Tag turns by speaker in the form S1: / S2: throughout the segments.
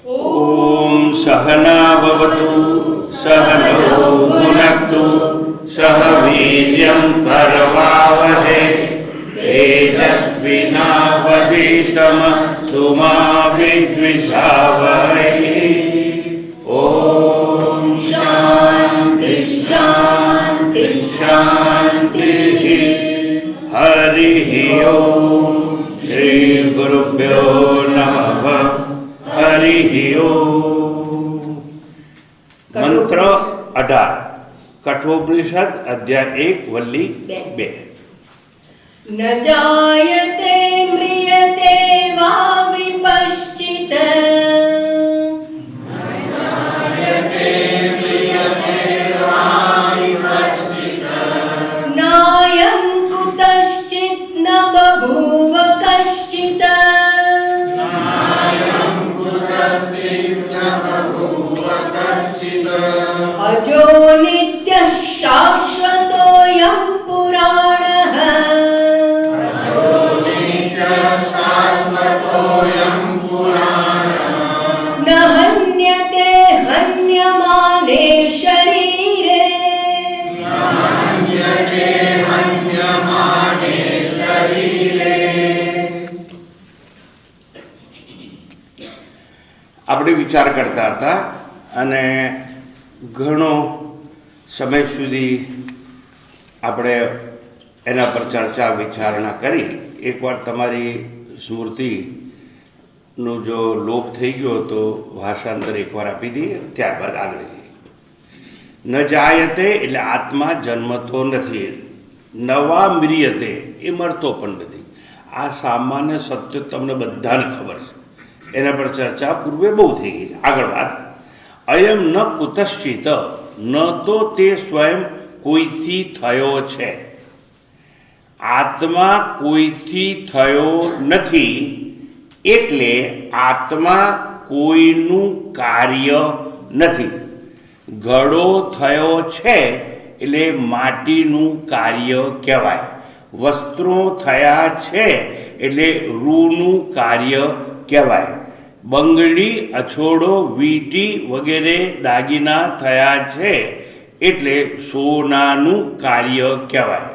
S1: ओम सहना भवतु सहनौ भुनक्तु सह वीर्यं करवावहै तेजस्विनावधीतमस्तु मा विद्विषावहै। ओम शांति शांति शांति। हरि ओम। श्री गुरुभ्यो नमः। हरि ओम। मंत्र 18 कठोपनिषद अध्याय 1 वल्ली 2।
S2: न जायते म्रियते वा विपश्चित् नायं कुतश्चित् न बभूव कश्चित् अजो नित्यः शाश्वतोऽयं पुराणः न हन्यते हन्यमाने शरीरे
S1: આપણે વિચાર કરતા હતા અને ઘણો સમય સુધી આપણે એના પર ચર્ચા વિચારણા કરી. એકવાર તમારી સ્મૃતિનો જો લોપ થઈ ગયો તો ભાષાંતર એકવાર આપી દઈએ, ત્યારબાદ આગળ જઈએ. ન જાયતે એટલે આત્મા જન્મતો નથી, નવા મ્રિયતે એ મરતો પણ નથી. આ સામાન્ય સત્ય તમને બધાને ખબર છે, એના પર ચર્ચા પૂર્વે બહુ થઈ ગઈ છે. આગળ વાત. અયમ ન કુતશ્ચિત, ન તો તે સ્વયં કોઈથી થયો છે. આત્મા કોઈથી થયો નથી, એટલે આત્મા કોઈનું કાર્ય નથી. ઘડો થયો છે એટલે માટીનું કાર્ય કહેવાય. વસ્ત્રો થયા છે એટલે રૂનું કાર્ય કહેવાય. બંગડી, અછોડો, વીંટી વગેરે દાગીના થયા છે એટલે સોનાનું કાર્ય કહેવાય.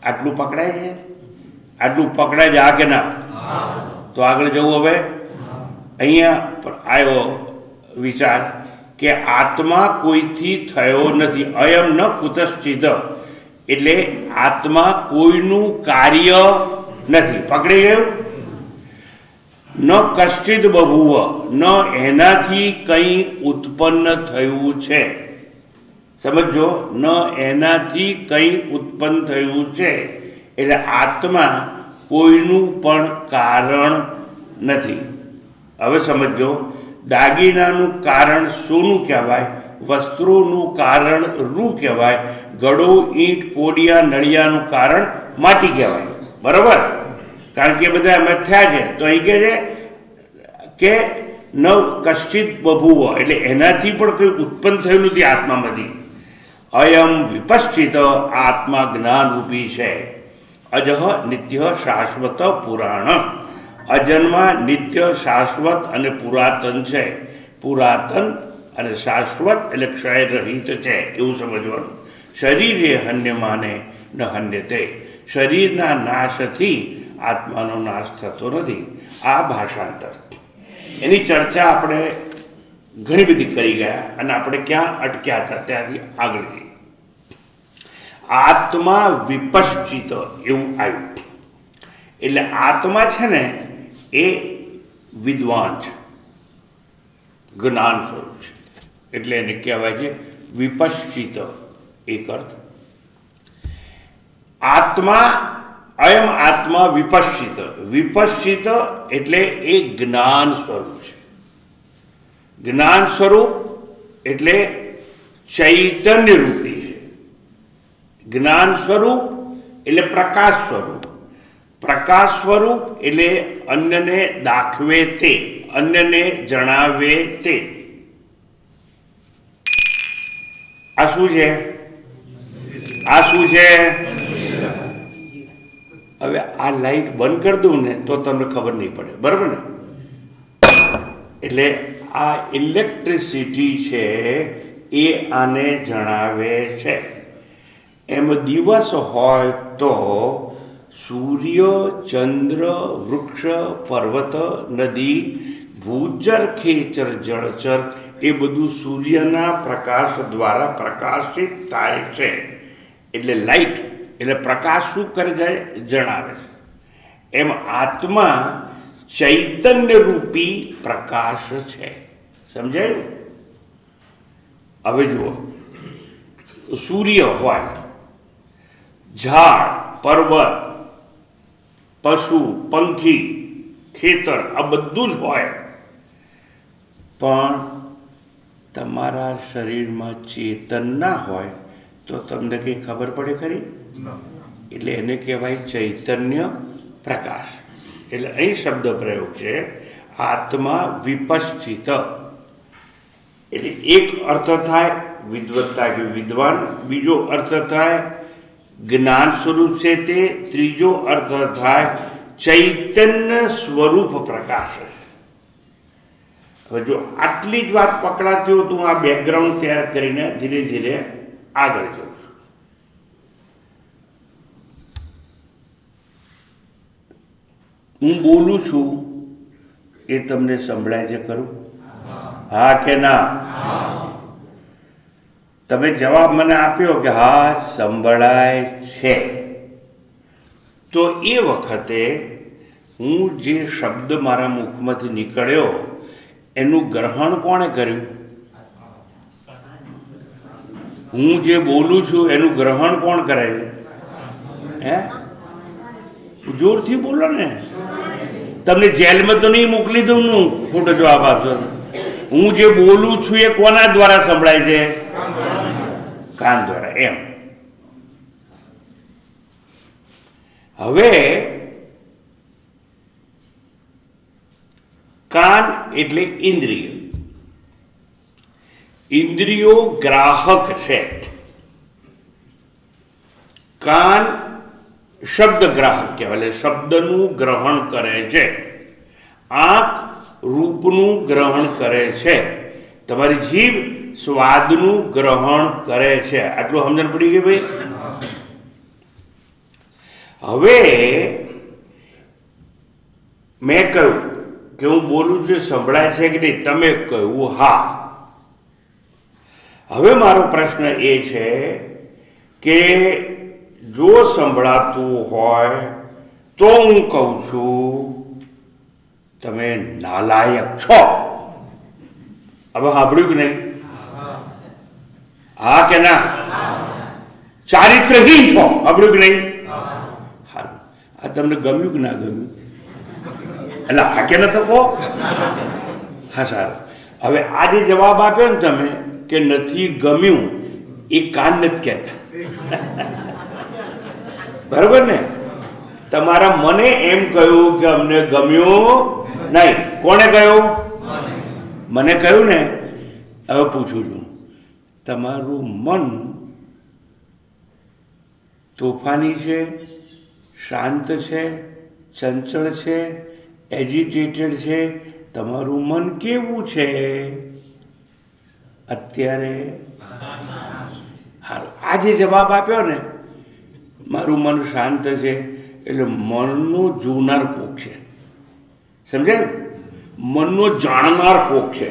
S1: આટલું પકડાય છે? આટલું પકડાય છે, આ કે ના? તો આગળ જવું. હવે અહીંયા આવ્યો વિચાર કે આત્મા કોઈથી થયો નથી. અયમ ન કુતશ્ચિત એટલે આત્મા કોઈનું કાર્ય નથી. પકડી ગયું? ન કશ્ચિત બભુવ, ન એનાથી કંઈ ઉત્પન્ન થયું છે. સમજો, ન એનાથી કંઈ ઉત્પન્ન થયું છે એટલે આત્મા કોઈનું પણ કારણ નથી. હવે સમજો, દાગીનાનું કારણ સોનું કહેવાય, વસ્ત્રોનું કારણ રૂ કહેવાય, ઘડો, ઈંટ, કોડિયા, નળિયાનું કારણ માટી કહેવાય. બરાબર? કારણ કે બધા એમ થયા છે. તો અહીં કહે છે કે ન કશ્ચિત બભુવ એટલે એનાથી પણ કંઈ ઉત્પન્ન થયું નથી આત્મામાંથી. અયમ વિપશ્ચિત, આત્મા જ્ઞાનરૂપી છે. અજહ નિત્ય શાશ્વત પુરાણ, અજન્મા, નિત્ય, શાશ્વત અને પુરાતન છે. પુરાતન અને શાશ્વત એટલે ક્ષય રહિત છે, એવું સમજવાનું. શરીરે હન્યમાને ન હન્યતે, શરીરના નાશથી આત્માનો નાશ થતો નથી. આ ભાષાંતર, એની ચર્ચા આપણે ઘણી બધી કરી ગયા અને આપણે ક્યાં અટક્યા હતા ત્યાંથી આગળ ગઈ. આત્મા વિપશ્ચિત એવું આવ્યું. એટલે આત્મા છે ને એ વિદ્વાન છે, જ્ઞાન સ્વરૂપ છે, એટલે એને કહેવાય છે વિપશ્ચિત. એક અર્થ આત્મા, અયમ આત્મા વિપશ્ચિત. વિપશ્ચિત એટલે એ જ્ઞાન સ્વરૂપ છે. જ્ઞાન સ્વરૂપ એટલે ચૈતન્ય રૂપી છે. જ્ઞાન સ્વરૂપ એટલે પ્રકાશ સ્વરૂપ. પ્રકાશ સ્વરૂપ એટલે અન્યને દાખવે તે, અન્યને જણાવે તે. આ શું છે? આ શું છે? હવે આ લાઈટ બંધ કરી દઉં ને તો તમને ખબર નહીં પડે. બરાબર ને? એટલે આ ઇલેક્ટ્રિસિટી છે એ આને જણાવે છે. એમ દિવસ હોય તો સૂર્ય, ચંદ્ર, વૃક્ષ, પર્વત, નદી, ભૂચર, ખેચર, જળચર એ બધું સૂર્યના પ્રકાશ દ્વારા પ્રકાશિત થાય છે. એટલે લાઇટ એટલે પ્રકાશ શું કરે છે જણાવે છે. એમ આત્મા ચૈતન્ય રૂપી પ્રકાશ છે. સમજાયું? હવે જુઓ, સૂર્ય હોય, ઝાડ, પર્વત, પશુ, પંખી, ખેતર આ બધું જ હોય, પણ તમારા શરીરમાં ચેતન ના હોય તો તમને કંઈ ખબર પડે ખરી? એટલે એને કહેવાય ચૈતન્ય પ્રકાશ. એટલે અહીં શબ્દ પ્રયોગ છે આત્મા વિપશ્ચિત. એટલે એક અર્થ થાય વિદ્વત્તા કે વિદ્વાન, બીજો અર્થ થાય જ્ઞાન સ્વરૂપ છે તે, ત્રીજો અર્થ થાય ચૈતન્ય સ્વરૂપ પ્રકાશ. હવે જો આટલી જ વાત પકડાતી હોય તો હું આ બેકગ્રાઉન્ડ તૈયાર કરીને ધીરે ધીરે આગળ જાઉં છું. હું બોલું છું એ તમને સંભળાય છે ખરું? હા કે ના? તમે જવાબ મને આપ્યો કે હા સંભળાય છે, તો એ વખતે હું જે શબ્દ મારા મુખમાંથી નીકળ્યો એનું ગ્રહણ કોણે કર્યું? હું જે બોલું છું એનું ગ્રહણ કોણ કરે છે? હે, જોરથી બોલો ને. તમને જેલમાં તો નહીં મોકલી દઉં હું ખોટો જવાબ આપશો. હું જે બોલું છું એ કોના દ્વારા સંભળાય છે? કાન દ્વારા. એમ હવે કાન એટલે ઇન્દ્રિય. ઇન્દ્રિયો ગ્રાહક છે. કાન શબ્દ ગ્રાહક કહેવાય, એટલે શબ્દનું ગ્રહણ કરે છે. આંખ રૂપનું ગ્રહણ કરે છે. તમારી જીભ સ્વાદનું ગ્રહણ કરે છે. આટલું સમજણ પડી ગઈ ભાઈ? હવે મેં કહ્યું કે હું બોલું છું સંભળાય છે કે નહીં? તમે કહ્યું હા. હવે મારો પ્રશ્ન એ છે કે જો સંભળાતું હોય તો હું કહું છું તમે નાલાયક છો. હવે સાંભળ્યું કે નહીં? હા કે ના? ચારિત્રહીન છો. સાંભળ્યું કે નહીં? હા. આ તમને ગમ્યું કે ના ગમ્યું? એટલે હા કે ના તો કહો. હા સારું. હવે આ જે જવાબ આપ્યો ને તમે કે નથી ગમ્યું, એ કાન નથી કહેતા. બરોબર ને? તમારા મને એમ કહ્યું કે અમને ગમ્યું નહીં. કોને કહ્યું? મને કહ્યું ને. હવે પૂછું છું, તમારું મન તોફાની છે, શાંત છે, ચંચળ છે, એજિટેટેડ છે? તમારું મન કેવું છે અત્યારે? હારું, આ જે જવાબ આપ્યો ને મારું મન શાંત છે, એટલે મનનો જોનાર કોક છે. સમજાય? મનનો જાણનાર કોક છે.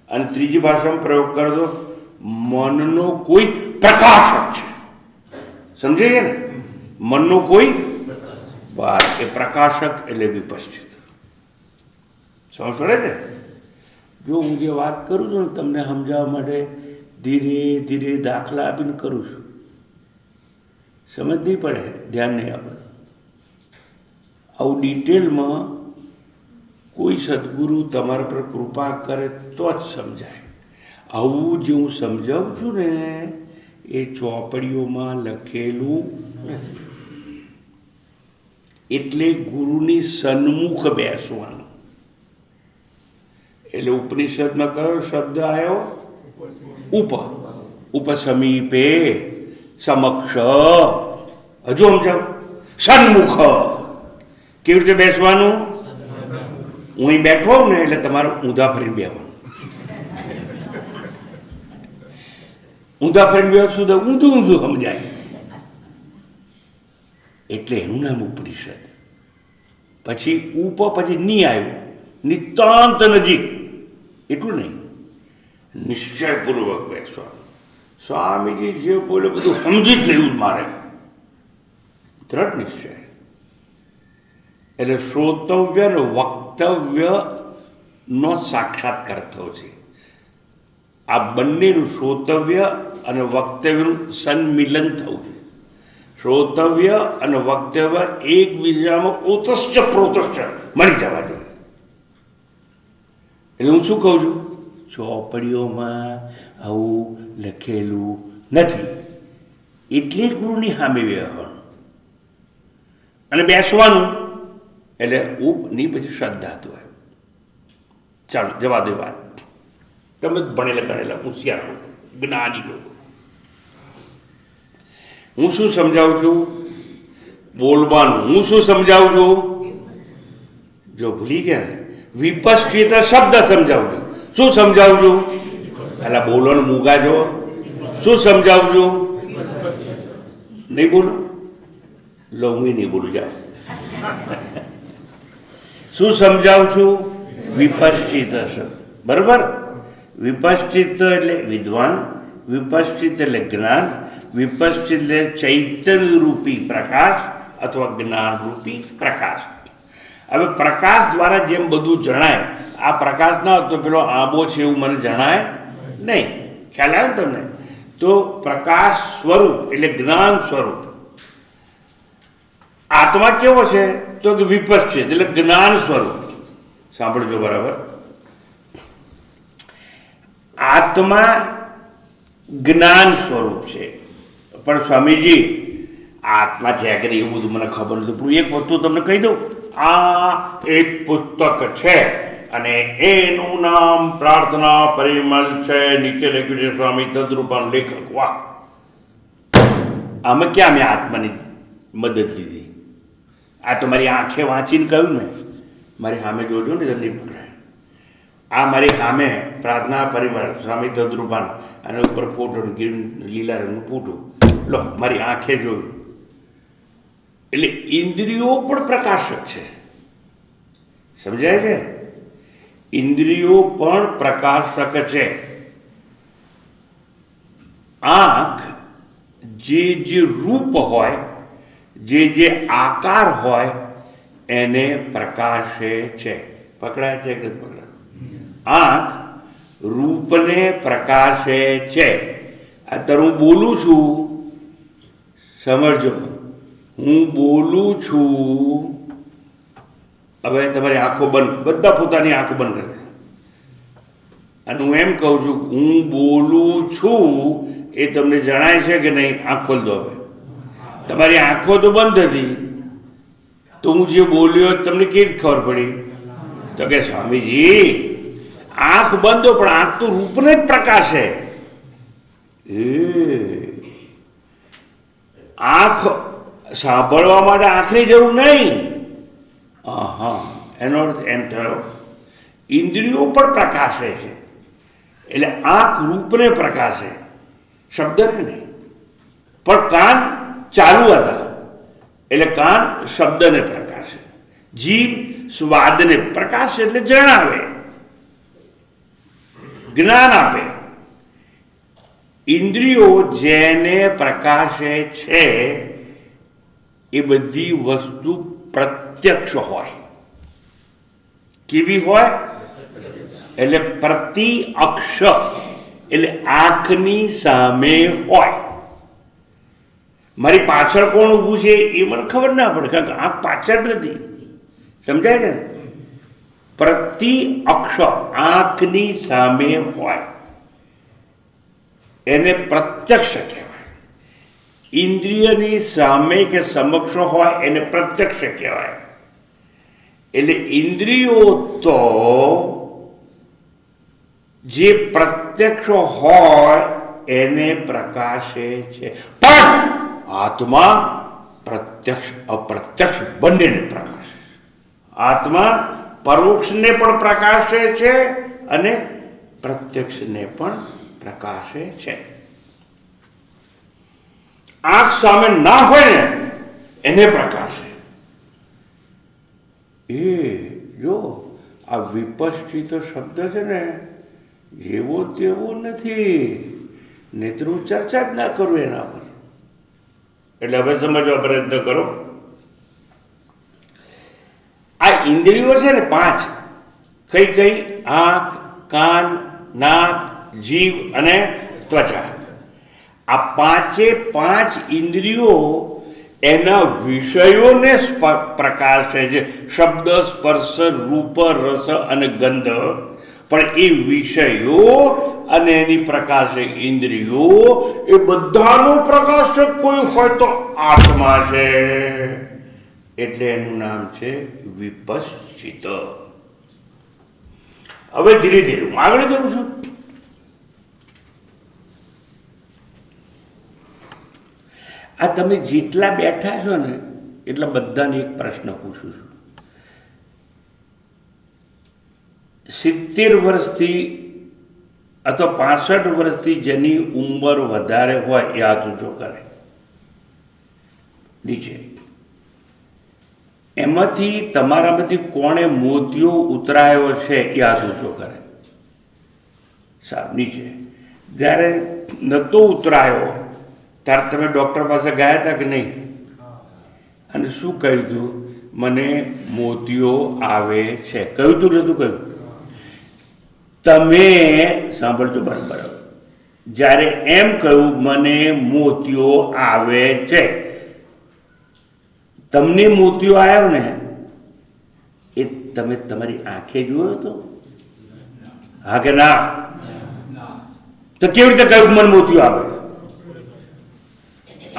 S1: અને ત્રીજી ભાષામાં પ્રયોગ કરો તો મનનો કોઈ પ્રકાશક છે. સમજાય ને? મનનો કોઈ બસ એ પ્રકાશક એટલે વિપશ્ચિત. સમજ પડે ને? જો હું જે વાત કરું છું ને તમને સમજાવવા માટે ધીરે ધીરે દાખલા આપીને કરું છું. સમજ નહીં પડે, ધ્યાન નહીં આપે. આવું ડિટેલમાં કોઈ સદગુરુ તમારા પર કૃપા કરે તો જ સમજાય. આવું જે હું સમજાવું છું ને એ ચોપડીઓમાં લખેલું નથી. એટલે ગુરુની સન્મુખ બેસવાનું. એટલે ઉપનિષદમાં કયો શબ્દ આવ્યો? ઉપસમીપે, સમક્ષ. હજુ સમજાવ. સન્મુખ. કેવી રીતે બેસવાનું? હું અહીં બેઠો હોઉં ને એટલે તમારે ઊંધા ફરીને બેવાનું. ઊંધા ફરીને બેવા સુધી ઊંધું ઊંધું સમજાય. એટલે એનું નામ ઉપનિષદ. પછી પછી ની આવ્યું, નિતાંત નજીક, એટલું નહીં, નિશ્ચયપૂર્વક બેસવાનું. સ્વામીજી જે બોલે બધું સમજી જ લેવું મારે, દ્રઢ નિશ્ચય. એટલે શ્રોતવ્ય અને વક્તવ્ય નો સાક્ષાત્કાર થયો છે. આ બંનેનું શ્રોતવ્ય અને વક્તવ્યનું સન્મિલન થવું છે. શ્રોતવ્ય અને વક્તવ્ય એકબીજામાં ઓતશ્ચ પ્રોતશ્ચ મળી જવા જોઈએ. એટલે હું શું કહું છું, ચોપડીઓમાં આવું લખેલું નથી એટલે ગુરુની સામે બેસવાનું અને બેસવાનું. એટલે ઉપની પછી શ્રદ્ધા તો આવ્યું. ચાલો જવા દે વાત. તમે ભણેલા ગણેલા હોશિયાર લોકો, જ્ઞાની લોકો. હું શું સમજાવું છું? બોલવાનું. હું શું સમજાવું છું? જો ભૂલી ગયા ને, વિપશ્ચિત શબ્દ સમજાવું છું. શું સમજાવું છું? પેલા બોલો ને મૂગા જો. શું સમજાવું છું? નહીં બોલો? લો હું નહીં બોલું, જાઓ. શું સમજાવું છું? વિપશ્ચિત શબ્દ. બરાબર? વિપશ્ચિત એટલે વિદ્વાન, વિપશ્ચિત એટલે જ્ઞાન, વિપશ્ચિત એટલે ચૈતન્ય રૂપી પ્રકાશ અથવા જ્ઞાન રૂપી પ્રકાશ. હવે પ્રકાશ દ્વારા જેમ બધું જણાય, આ પ્રકાશ ના હોય તો પેલો આંબો છે એવું મને જણાય નહીં. ખ્યાલ આવ્યો તમને? તો પ્રકાશ સ્વરૂપ એટલે જ્ઞાન સ્વરૂપ. આત્મા કેવો છે? તો કે વિપશ્ચિત એટલે જ્ઞાન સ્વરૂપ. સાંભળજો બરાબર. આત્મા જ્ઞાન સ્વરૂપ છે. પણ સ્વામીજી આત્મા છે કે એવું બધું મને ખબર નથી. પણ એક વસ્તુ તમને કહી દઉં, આ એક પુસ્તક છે અને એનું નામ પ્રાર્થના પરિમલ છે. નીચે લખ્યું છે સ્વામી તદ્રૂપાન લેખક. વાહ! આમાં ક્યાં મેં આત્માની મદદ લીધી? આ તો મારી આંખે વાંચીને કહ્યું ને, મારી સામે જોજો ને તમને પકડાય. આ મારી સામે પ્રાર્થના પરિવાર સ્વામી તદ્રૂપાન અને ઉપર ફોટો ગ્રીન લીલા રંગનું ફોટો, લો મારી આંખે જોયું. એટલે ઇન્દ્રિયો પણ પ્રકાશક છે. સમજાય છે? ઇન્દ્રિયો પણ પ્રકાશક છે. આંખ જે રૂપ હોય, જે આકાર હોય એને પ્રકાશે છે. પકડાય છે કે પકડાય? આંખ રૂપને પ્રકાશે છે. અત્યારે હું બોલું છું, સમજો, હું બોલું છું. હવે તમારી આંખો બંધ, બધા પોતાની આંખો બંધ કરી દે અને હું એમ કહું છું હું બોલું છું, એ તમને જણાય છે કે નહીં? આંખ ખોલ દો. હવે તમારી આંખો તો બંધ હતી, તો હું જે બોલ્યો તમને કેવી ખબર પડી? તો કે સ્વામીજી આંખ બંધ પણ આંખ તો રૂપને જ પ્રકાશે. આંખ સાંભળવા માટે આંખની જરૂર નહીં. હા, એનો અર્થ એમ થયો ઇન્દ્રિયો પણ પ્રકાશે છે. એટલે આંખ રૂપને પ્રકાશે, શબ્દને નહીં. પણ કાન ચાલુ હતા એટલે કાન શબ્દને પ્રકાશે. જીભ સ્વાદને પ્રકાશે એટલે જણાવે, જ્ઞાન આપે. ઇન્દ્રિયો જેને પ્રકાશે છે એ બધી વસ્તુ પ્રત્યક્ષ હોય. કેવી હોય? એટલે પ્રતિઅક્ષ એટલે આંખની સામે હોય. મારી પાછળ કોણ ઊભું છે એ મને ખબર ના પડે, કારણ કે આંખ પાછળ નથી. સમજાય છે ને? પ્રતિઅક્ષ આંખની સામે હોય એને પ્રત્યક્ષ કહેવાય. ઇન્દ્રિયની સામે કે સમક્ષ હોય એને પ્રત્યક્ષ કહેવાય. એટલે ઇન્દ્રિયો તો જે પ્રત્યક્ષ હોય એને પ્રકાશે છે, પણ આત્મા પ્રત્યક્ષ અપ્રત્યક્ષ બંનેને પ્રકાશે. આત્મા પરોક્ષને પણ પ્રકાશે છે અને પ્રત્યક્ષને પણ પ્રકાશે છે. આંખ સામે ના હોય ને એને પ્રકાશે. એ જો આ વિપશ્ચિત શબ્દ છે ને જેવો તેવો નથી, નહીતર હું ચર્ચા જ ના કરું એના પર. એટલે હવે સમજવા પ્રયત્ન કરો. આ ઇન્દ્રિયો છે ને 5, કઈ કઈ? આંખ, કાન, નાક, જીભ અને ત્વચા. આ 5 ઇન્દ્રિયો એના વિષયોને પ્રકાશે છે. શબ્દ, સ્પર્શ, રૂપ, રસ અને ગંધ. પણ એ વિષયો અને એની પ્રકાશક ઇન્દ્રિયો એ બધાનો પ્રકાશક કોઈ હોય તો આત્મા છે. એટલે એનું નામ છે વિપશ્ચિત. હવે ધીરે ધીરે હું આગળ કરું છું. આ તમે જેટલા બેઠા છો ને એટલા બધાને એક પ્રશ્ન પૂછું છું. 70 વર્ષથી અથવા 65 વર્ષથી જેની ઉંમર વધારે હોય એ હાથ ઊંચો કરે નીચે. એમાંથી તમારામાંથી કોણે મોતિયો ઉતરાયો છે એ હાથ ઊંચો કરે. સારું, નીચે. જ્યારે નહોતો ઉતરાયો ત્યારે તમે ડૉક્ટર પાસે ગયા હતા કે નહીં? અને શું કહ્યું હતું? મને મોતિયો આવે છે. કહ્યું તું નહોતું કહ્યું? તમે સાંભળજો બરાબર. જ્યારે એમ કહ્યું મને મોતિયો આવે છે, તમને મોતિયો આવ્યો ને એ તમે તમારી આંખે જોયો હતો? હા કે ના? તો કેવી રીતે કહ્યું મને મોતિયો આવે?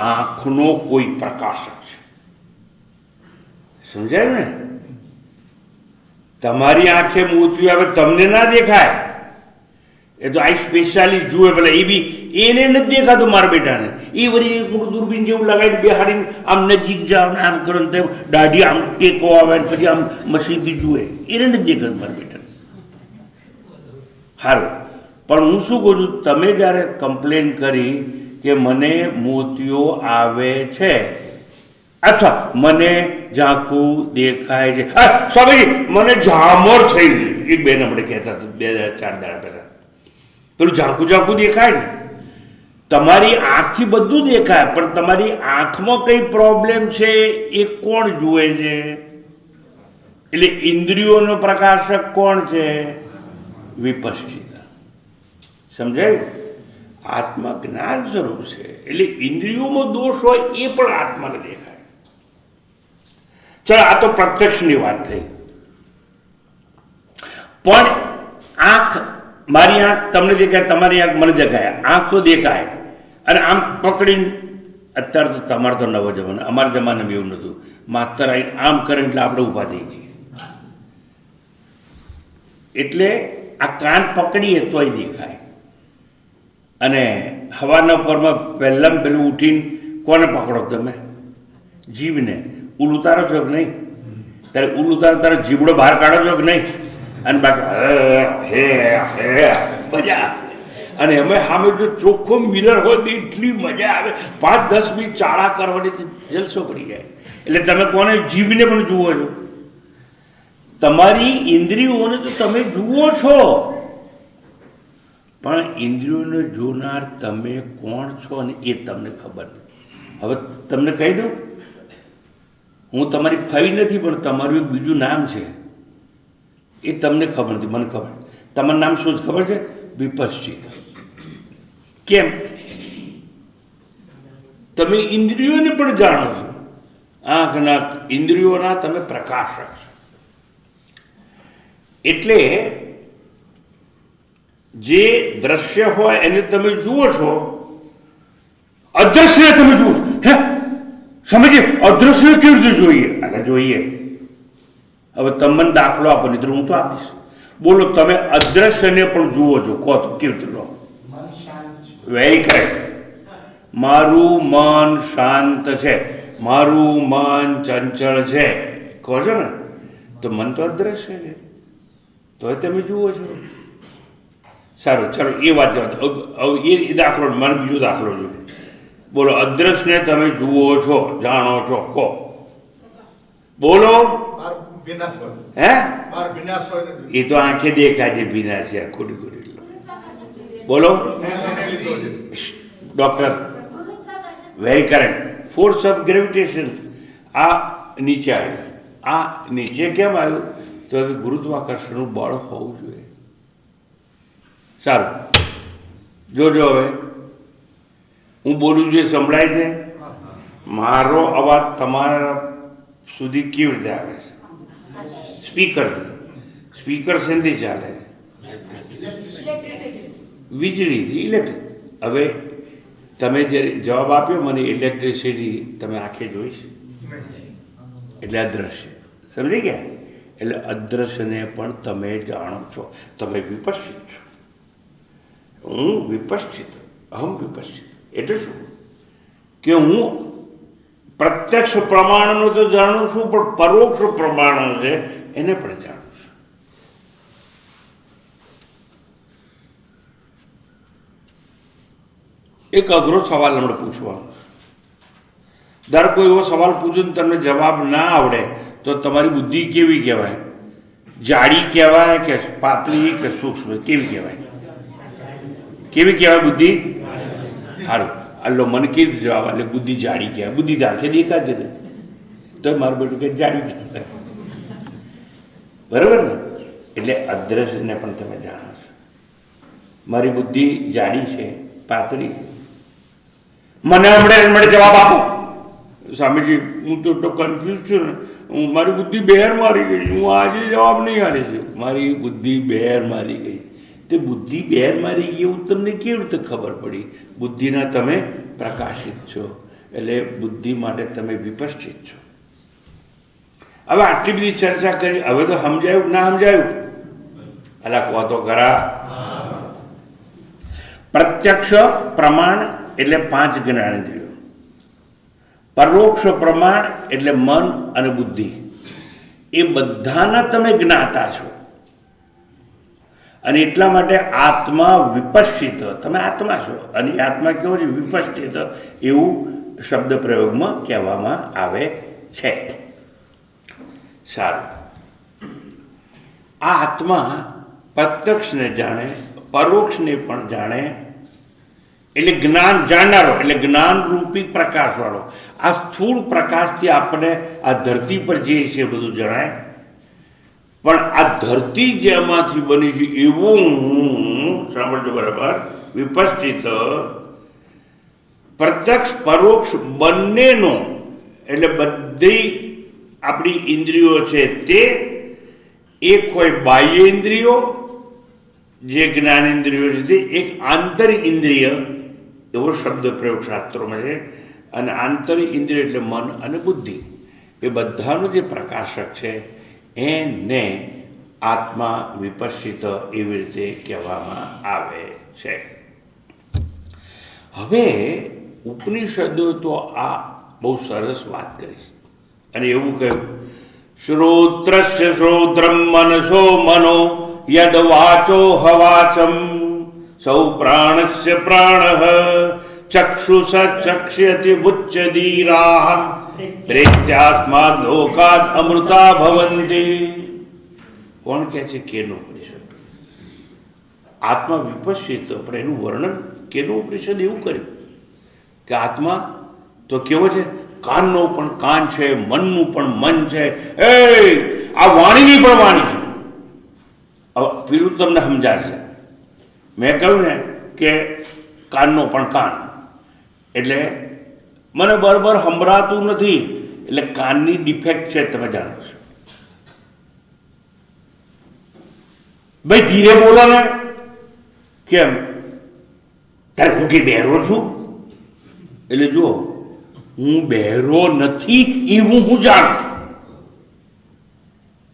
S1: આંખનો કોઈ પ્રકાશક છે. સમજાયું ને? તમારી આંખે મોતિયો આવે તમને ના દેખાય. એ તો આઈ સ્પેશિયાલિસ્ટ જુએ પેલા, એ બી એને નથી દેખાતું મારા બેટાને. એ વળી દૂરબીન જેવું લગાવીને બેહાડીને આમ નજીક જાવ ને આમ કરો ને તેમ દાઢી આમ ટેકો આવે ને પછી આમ મશીનથી જુએ. એને નથી દેખાતું મારા બેટાને. સારું, પણ હું શું કહું છું, તમે જ્યારે કમ્પ્લેન કરી કે મને મોતિયો આવે છે અથવા મને ઝાંખું દેખાય છે, સ્વામીજી મને ઝામર થઈ ગઈ, એક બેન હમણાં કહેતા હતા 4 દાડા પહેલા, પેલું ઝાંખું ઝાંખું દેખાય ને. તમારી આંખથી બધું દેખાય પણ તમારી આંખમાં કઈ પ્રોબ્લેમ છે એ કોણ જુએ છે? એટલે ઇન્દ્રિયોનો પ્રકાશક કોણ છે? વિપશ્ચિત. સમજાયું? આત્મા જ્ઞાન સ્વરૂપ છે. એટલે ઇન્દ્રિયોમાં દોષ હોય એ પણ આત્માને દેખાય. ચલો, આ તો પ્રત્યક્ષની વાત થઈ. પણ આંખ, મારી આંખ તમને દેખાય, તમારી આંખ મને દેખાય. આંખ તો દેખાય અને આમ પકડીને, અત્યારે તો તમારે તો નવો જમાનો, અમારા જમાનામાં એવું નહોતું. માસ્તર આવીને આમ કરે એટલે આપણે ઊભા થઈ જઈએ. એટલે આ કાન પકડીએ તોય દેખાય. અને હવાના પરમાં પહેલાં પેલું ઉઠીને કોને પકડો તમે? જીભને. ઉલ ઉતારો છો કે નહીં? ત્યારે ઉલ ઉતારો તારો જીબડો બહાર કાઢો છો કે નહીં? અને બાકી મજા આવે. અને એમાં સામે જો ચોખ્ખો મિરર હોય તો એટલી મજા આવે. 5-10 મિનિટ ચાળા કરવાની જલસો પડી જાય. એટલે તમે કોને? જીભને પણ જુઓ છો. તમારી ઇન્દ્રિયોને તો તમે જુઓ છો, પણ ઇન્દ્રિયોને જોનાર તમે કોણ છો ને એ તમને ખબર નથી. હવે તમને કહી દઉં, હું તમારી ફઈ નથી પણ તમારું એક બીજું નામ છે એ તમને ખબર નથી, મને ખબર. તમારું નામ શું ખબર છે? વિપશ્ચિત. કેમ? તમે ઇન્દ્રિયોને પણ જાણો છો. આંખના ઇન્દ્રિયોના તમે પ્રકાશક છો. એટલે જે દ્રશ્ય હોય એને તમે જુઓ છો, અદ્રશ્ય તમે જુઓ છો. હે, સમજીએ અદ્રશ્ય કેવી રીતે જોઈએ? એટલે જોઈએ. હવે તમને દાખલો આપો, નહીં તો હું તો આપીશ. બોલો, તમે અદ્રશ્યને પણ જુઓ છો, કહો તો કેવી રીતે લો? Very correct. મારું મન શાંત છે, મારું મન ચંચળ છે, કહો છો ને? તો મન તો અદ્રશ્ય છે. તો તમે જુઓ છો. સારું, ચાલો એ વાત જવા દો. હવે એ દાખલો, મને બીજો દાખલો જોઈએ. બોલો, અદ્રશ્યને તમે જુઓ છો, જાણો છો, કહો. બોલો. હે? એ તો આંખે દેખાય છે ભીના છે, ખોટી ખોટી. બોલો doctor. Very correct. Force of gravitation. આ નીચે આવ્યું. આ નીચે કેમ આવ્યું? તો હવે ગુરુત્વાકર્ષણનું બળ હોવું જોઈએ. સારું, જોજો હવે હું બોલું છું સંભળાય છે? મારો અવાજ તમારા સુધી કેવી રીતે આવે છે? સ્પીકરથી. સ્પીકર શેનથી ચાલે? વીજળીથી, ઇલેક્ટ્રિક. હવે તમે જે જવાબ આપ્યો મને ઇલેક્ટ્રિસિટી, તમે આંખે જોઈશ એટલે અદ્રશ્ય. સમજી ગયા? એટલે અદ્રશ્યને પણ તમે જાણો છો. તમે વિપશ્ચિત છો. હું વિપશ્ચિત, અહમ વિપશ્ચિત. એટલે શું કે હું પ્રત્યક્ષ પ્રમાણનો તો જાણું છું, પણ પરોક્ષ પ્રમાણો છે એને પણ જાણું છું. એક અઘરો સવાલ હમણાં પૂછવાનો. ધારો કોઈ એવો સવાલ પૂછ્યો ને તમને જવાબ ના આવડે તો તમારી બુદ્ધિ કેવી કહેવાય? જાડી કહેવાય કે પાતળી કે સૂક્ષ્મ? કેવી કહેવાય? કેવી કહેવાય બુદ્ધિ? સારું, અલ્લો મને કેવી જવાબ એટલે બુદ્ધિ જાડી કહેવાય. બુદ્ધિ આંખે દેખાતી ને તો મારું બેટું કે જાડી કહેવાય. બરાબર ને? એટલે અદ્રશ્યને પણ તમે જાણો છો. મારી બુદ્ધિ જાડી છે, પાતળી છે. મને હમણાં જવાબ આપો. સ્વામીજી હું તો કન્ફ્યુઝ છું ને, હું મારી બુદ્ધિ બહેર મારી ગઈ. હું આજે જવાબ નહીં હારી છું. મારી બુદ્ધિ બહેર મારી ગઈ. તે બુદ્ધિ બહેર મારી ગઈ એવું તમને કેવી રીતે ખબર પડી? બુદ્ધિના તમે પ્રકાશિત છો, એટલે બુદ્ધિ માટે તમે વિપશ્ચિત છો. હવે આટલી બધી ચર્ચા કરી, હવે તો સમજાયું ના સમજાયું? અલા કહો તો ખરા. પ્રત્યક્ષ પ્રમાણ એટલે 5 જ્ઞાનેન્દ્રિયો. પરોક્ષ પ્રમાણ એટલે મન અને બુદ્ધિ. એ બધાના તમે જ્ઞાતા છો. અને એટલા માટે આત્મા વિપશ્ચિત, તમે આત્મા છો. અને આત્મા કેવો છે? વિપશ્ચિત. એવું શબ્દ પ્રયોગમાં કહેવામાં આવે છે. સારું, આ આત્મા પ્રત્યક્ષને જાણે, પરોક્ષને પણ જાણે, એટલે જ્ઞાન જાણનારો, એટલે જ્ઞાન રૂપી પ્રકાશવાળો. આ સ્થૂળ પ્રકાશથી આપણે આ ધરતી પર જે છે બધું જણાય. પણ આ ધરતી જેમાંથી બની છે એવું હું, સાંભળજો બરાબર, વિપશ્ચિત, પ્રત્યક્ષ પરોક્ષ બંનેનો, એટલે બધી આપણી ઇન્દ્રિયો છે તે, એક હોય બાહ્ય ઇન્દ્રિયો જે જ્ઞાનેન્દ્રિયો છે તે, એક આંતર ઇન્દ્રિય એવો શબ્દ પ્રયોગ શાસ્ત્રોમાં છે. અને આંતર ઇન્દ્રિય એટલે મન અને બુદ્ધિ. એ બધાનો જે પ્રકાશક છે એને આત્મા વિપશ્ચિત એવી રીતે કહેવામાં આવે છે. હવે ઉપનિષદો તો આ બહુ સરસ વાત કરી અને એવું કહ્યું, શ્રોત્રસ્ય શ્રોત્રમ મનસો મનો યદ વાચો હવાચમ સૌ પ્રાણસ્ય પ્રાણઃ ચક્ષુષ ચક્ષ્યતિ બુચ્ચદીરાઃ પ્રેત્યાત્માદ લોકાદ અમૃતા ભવન્તિ. કોણ કહે છે? કેનો ઉપનિષદ. આત્મા વિપશ્ચિત, પણ એનું વર્ણન કેનું ઉપનિષદ એવું કર્યું કે આત્મા તો કેવો છે? કાનનો પણ કાન છે, મનનું પણ મન છે. એ આ વાણીની પણ વાણી છે. હવે પેલું તમને સમજાશે. મેં કહ્યું ને કે કાનનો પણ કાન, એટલે મને બરાબર સંભળાતું નથી, એટલે કાનની ડિફેક્ટ છે, તમે જાણો છો. ભાઈ ધીરે બોલો ને. કેમ? તારે હું કે બહેરો છું? એટલે જુઓ, હું બહેરો નથી એવું હું જાણું છું.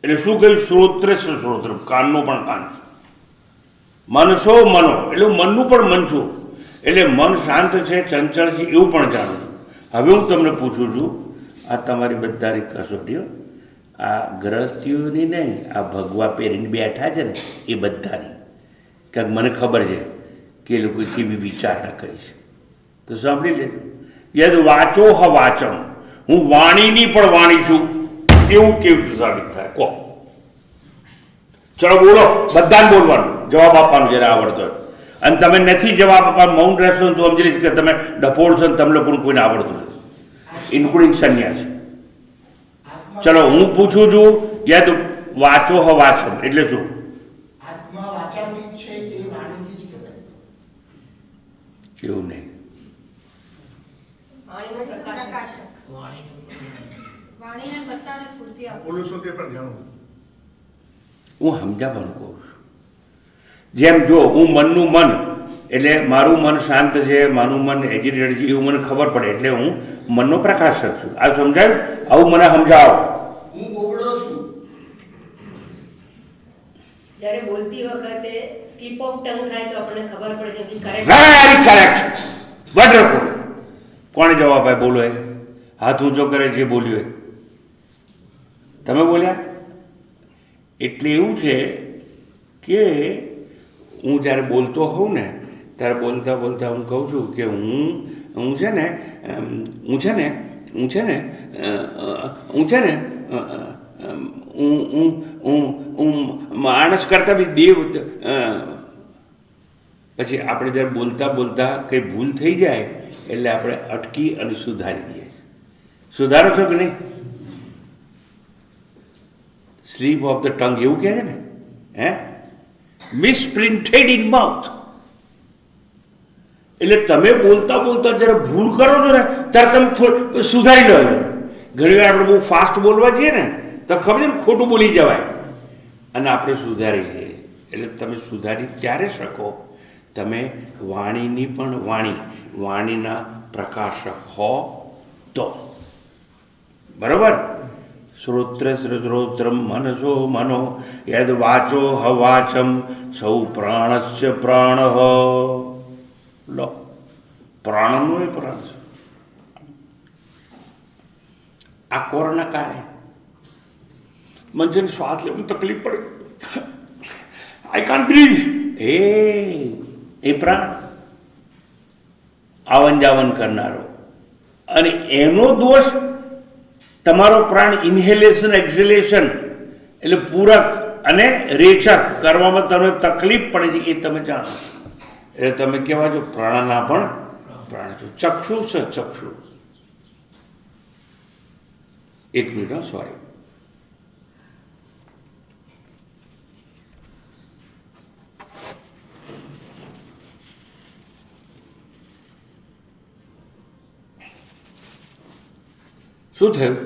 S1: એટલે શું કહ્યું? શ્રોત્ર છે શ્રોત્ર, કાનનો પણ કાન છે. મનસો મનો, એટલે હું મનનું પણ મન છું. એટલે મન શાંત છે, ચંચળ છે એવું પણ જાણું છું. હવે હું તમને પૂછું છું, આ તમારી બધાની કસોટીઓ, આ ગ્રહસ્થીઓની નહીં, આ ભગવા પહેરીને બેઠા છે ને એ બધાની. કારણ મને ખબર છે કે એ લોકો કેવી વિચારણા કરી છે. તો સાંભળી લેજો. યદ વાચો હ વાચમ, હું વાણીની પણ વાણી છું, એવું કેવું સાબિત થાય? કહો. ચલો બોલો, બધાને બોલવાનું, જવાબ આપવાનું જ્યારે આવડતો હોય. અને તમે નથી જવાબ આપવાનું, મૌન રહેશો તો સમજી લઈશ કે તમે ડફોળ છો ને તમને પણ કોઈને આવડતું નથી, ઇન્ક્લુડિંગ સંન્યાસ. ચલો હું પૂછું છું, યદ વાચો હ વાચમ એટલે શું?
S3: આત્મા વાચાતી જ છે એ વાણીથી જ કહેવાય.
S1: એવું નહીં.
S2: વાણીનો પ્રકાશક.
S4: વાણીને સત્તા અને સ્ફૂર્તિ આપે.
S3: બોલું છું તે પણ જાણું.
S1: હું સમજાવવાનું કહું છું. જેમ જો હું મનનું મન એટલે મારું મન શાંત છે, મારું મન એજિટેડ છે એવું મને ખબર પડે એટલે હું મનનો પ્રકાશક છું. આ સમજાયું? આવું મને સમજાવો.
S3: હું બોબડો છું.
S2: જ્યારે બોલતી વખતે સ્લીપ ઓફ ટંગ થાય તો આપણને ખબર પડે છે કે કરેક્ટ.
S1: Very correct, wonderful. કોણે જવાબ આપ્યો? બોલો. એ હાથ ઊંચો કરે જે બોલ્યો એ તમે બોલ્યા. એટલે એવું છે કે હું જ્યારે બોલતો હોઉં ને ત્યારે બોલતા બોલતા હું કહું છું કે હું છે ને હું માણસ કરતા બી દેવ. પછી આપણે જ્યારે બોલતા બોલતા કંઈ ભૂલ થઈ જાય એટલે આપણે અટકી અને સુધારી દઈએ. સુધારો છો કે નહીં? સ્લીપ ઓફ ધ ટંગ એવું કહે છે ને, હે? મિસપ્રિન્ટેડ ઇન માઉથ. એટલે તમે બોલતા બોલતા જ્યારે ભૂલ કરો છો ને ત્યારે તમે થોડું સુધારી લો. ઘણી વાર આપણે બહુ ફાસ્ટ બોલવા જઈએ ને તો ખબર છે ને ખોટું બોલી જવાય, અને આપણે સુધારી લઈએ. એટલે તમે સુધારી ત્યારે શકો તમે વાણીની પણ વાણીના પ્રકાશક હો તો. બરાબર? શ્રોત્ર શ્રોત્રમ મનસો મનો યદ વાચો હ વાચમ સૌ પ્રાણસ્ય પ્રાણ. લો, પ્રાણનો એ પ્રાણ છે. આ કોરોના કાળે મને શ્વાસ લેવાની તકલીફ પડે, આઈ કાન્ટ બ્રીથ. એ પ્રાણ આવન જાવન કરનારો, અને એનો દોષ તમારો પ્રાણ ઇન્હેલેશન એક્ઝેલેશન એટલે પૂરક અને રેચક કરવામાં તમને તકલીફ પડે છે એ તમે જાણો. એટલે તમે કહેવા છો પ્રાણના પણ પ્રાણ છો. ચક્ષુ છે ચક્ષુ. એક મિનિટ, સોરી. શું થયું?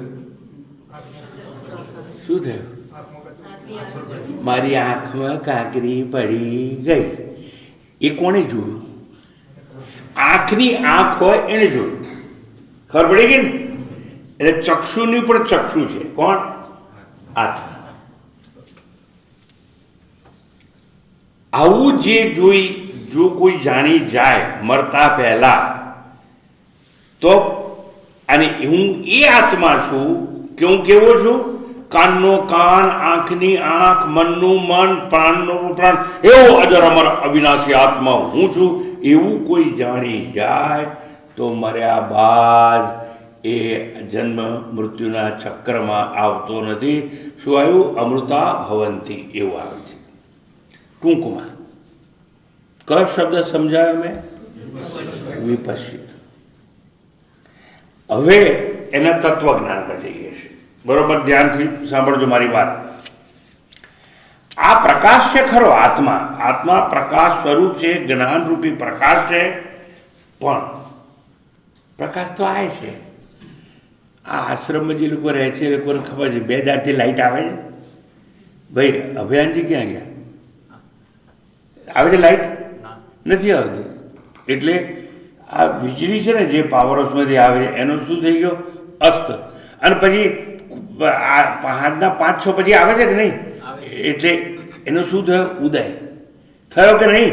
S1: શું થયું? મારી આંખમાં કાંકરી પડી ગઈ. એ કોણે જોયું? આંખની આંખ હોય એને જોયું. ખબર પડી ગઈ ને? એટલે ચક્ષુની પણ ચક્ષુ છે. કોણ? આત્મા. આવું જે જો કોઈ જાણી જાય મરતા પહેલા તો, અને હું એ આત્મા છું કે હું કેવો છું? કાનનો કાન, આંખની આંખ, મનનું મન, પ્રાણનું પ્રાણ, એવો અજર અમર અવિનાશી આત્મા હું છું. એવું કોઈ જાણી જાય તો મર્યા બાદ એ જન્મ મૃત્યુના ચક્રમાં આવતો નથી. શું આવ્યું? અમૃતા ભવંતી એવું આવે છે. ટૂંકમાં કયો શબ્દ સમજાયો મેં? વિપશ્ચિત. હવે એના તત્વજ્ઞાનમાં જઈએ છીએ. બરોબર? ધ્યાનથી સાંભળજો મારી વાત. આ પ્રકાશ છે ખરો, આત્મા પ્રકાશ સ્વરૂપ છે, જ્ઞાનરૂપી પ્રકાશ છે. પણ પ્રકાશ તો આવે છે. આ આશ્રમમાં જે લોકો રહે છે એ લોકોને ખબર છે 2 દાડથી લાઈટ આવે છે. ભાઈ અભિયાનજી ક્યાં ગયા? આવે છે લાઈટ? નથી આવતી. એટલે આ વીજળી છે ને જે પાવર હાઉસમાંથી આવે છે એનો શું થઈ ગયો? અસ્ત. અને પછી સાંજના 5-6 પછી આવે છે કે નહીં? એટલે એનો શું થયો? ઉદય થયો કે નહીં?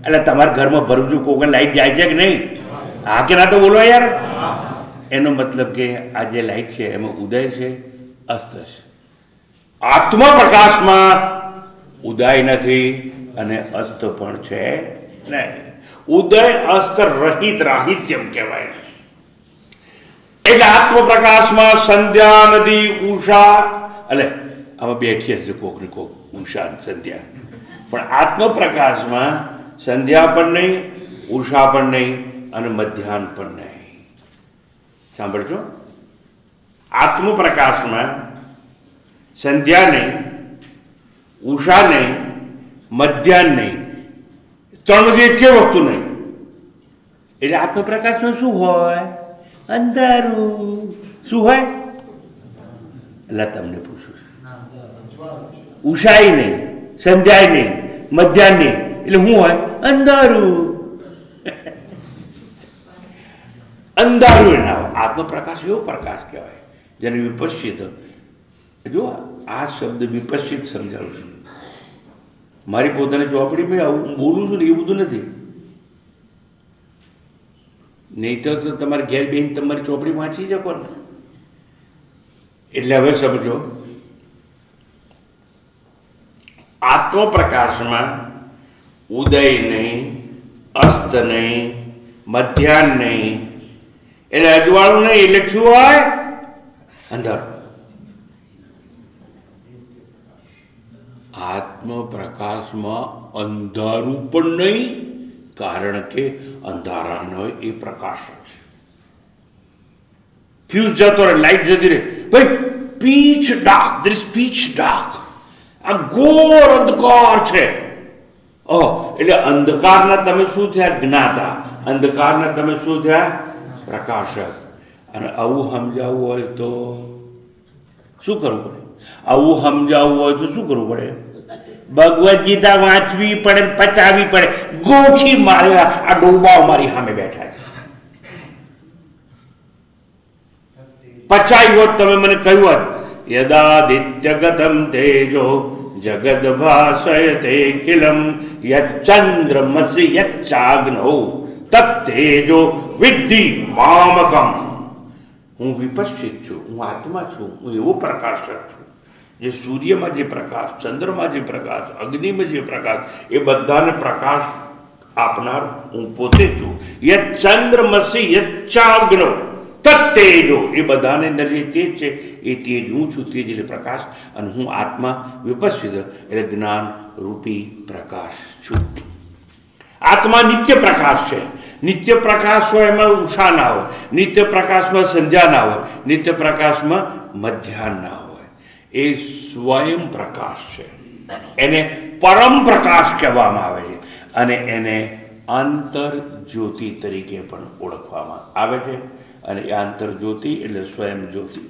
S1: એટલે તમારા ઘરમાં ભરજુ કોકર લાઈટ જાય છે કે નહીં? હા કે ના તો બોલો યાર. એનો મતલબ કે આ જે લાઈટ છે એમાં ઉદય છે, અસ્ત છે. આત્મા પ્રકાશમાં ઉદય નથી અને અસ્ત પણ છે નહીં. ઉદય અસ્ત રહિત રાહિત્યમ કહેવાય. એટલે આત્મપ્રકાશમાં સંધ્યા નદી ઉષા, એટલે આમાં બેઠી હશે કોક ને કોક ઉષા ને સંધ્યા, પણ આત્મપ્રકાશમાં સંધ્યા પણ નહીં, ઉષા પણ નહીં અને મધ્યાહન પણ નહીં. સાંભળજો, આત્મપ્રકાશમાં સંધ્યા નહીં, ઉષા નહીં, મધ્યાહન નહીં, ત્રણમાંથી એક વસ્તુ નહીં. એટલે આત્મપ્રકાશમાં શું હોય? અંધારું. શું હોય? એટલે તમને પૂછું, ઉષાય નહીં, સંધ્યાય નહીં, મધ્યાહન નહીં, એટલે શું હોય? અંધારું. અંધારું ના હોય. આત્મપ્રકાશ એવો પ્રકાશ કહેવાય જેને વિપશ્ચિત. જો આ શબ્દ વિપશ્ચિત સમજાવું છું. મારી પોતાની ચોપડીમાં આવું બોલું છું ને એ બધું નથી. નહીં તો તમારે ઘેર બેન તમારી ચોપડી વાંચી શકો ને. એટલે હવે સમજો, આત્મપ્રકાશમાં ઉદય નહીં, અસ્ત નહીં, મધ્યાહન નહીં, એટલે અજવાળું નહીં, એટલે શું હોય? અંધારું. આત્મપ્રકાશમાં અંધારું પણ નહીં, કારણ કે અંધારાનો એ પ્રકાશ છે. ફ્યુઝ જતો રહે, લાઈટ જતી રહે, ભાઈ pitch dark, there is pitch dark, આમ ઘોર અંધકાર છે. એટલે અંધકારના તમે શું થયા? જ્ઞાતા. અંધકારના તમે શું થયા? પ્રકાશક. અને આવું સમજાવવું હોય તો શું કરવું પડે? આવું સમજાવવું હોય તો શું કરવું પડે? ભગવદ્ ગીતા વાંચવી પડે, પચાવવી પડે. ગોખી માર્યા આ ડોબાઓ મારી સામે બેઠા છે. પચાવી હોત તમે મને કહ્યું હોત, યદાદિત્યગતમ તેજો જગદ ભાષયતે કિલમ યચ્ચંદ્રમસી યચ્ચાગ્નૌ તત્તેજો વિદ્ધિ મામકમ. હું વિપશ્ચિત છું, હું આત્મા છું, હું એવો પ્રકાશક છું જે સૂર્યમાં જે પ્રકાશ, ચંદ્રમાં જે પ્રકાશ, અગ્નિમાં જે પ્રકાશ, એ બધાને પ્રકાશ આપનાર હું પોતે છું. યચ્ચંદ્રમસી યચ્ચાગ્નૌ તત્તેજો, એ બધાને અંદર જે તેજ છે એ તેજ હું છું, તેજ એટલે પ્રકાશ. અને હું આત્મા વિપશ્ચિત એટલે જ્ઞાન રૂપી પ્રકાશ છું. આત્મા નિત્ય પ્રકાશ છે. નિત્ય પ્રકાશ હોય એમાં ઉષા ના હોય, નિત્ય પ્રકાશમાં સંધ્યા ના હોય, નિત્ય પ્રકાશમાં મધ્યાહન ના હોય. એ સ્વયં પ્રકાશ છે. એને પરમ પ્રકાશ કહેવામાં આવે છે અને એને આંતર જ્યોતિ તરીકે પણ ઓળખવામાં આવે છે. અને એ આંતર જ્યોતિ એટલે સ્વયં જ્યોતિ.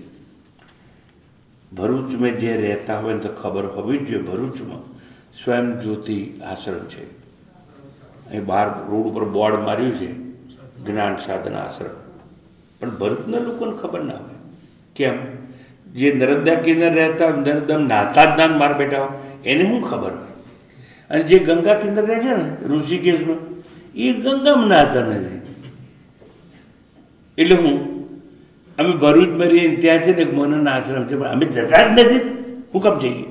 S1: ભરૂચમાં જે રહેતા હોય ને તો ખબર હોવી જ જોઈએ, ભરૂચમાં સ્વયં જ્યોતિ આશ્રમ છે. અહીં બહાર રોડ ઉપર બોર્ડ માર્યું છે જ્ઞાન સાધના આશ્રમ, પણ ભરૂચના લોકોને ખબર ના હોય. કેમ? જે નર્મદા કિનારે રહેતા હોય, નર્મદા નાતા જ ના બહાર બેઠા હોય, એને શું ખબર હોય? અને જે ગંગા કિનારે રહે છે ને ઋષિકેશમાં, એ ગંગામાં નાતા નથી. એટલે અમે ભરૂચમાં રહીએ ત્યાં છે ને મોનન આશ્રમ છે, પણ અમે જતા જ નથી. હું કેમ જઈએ?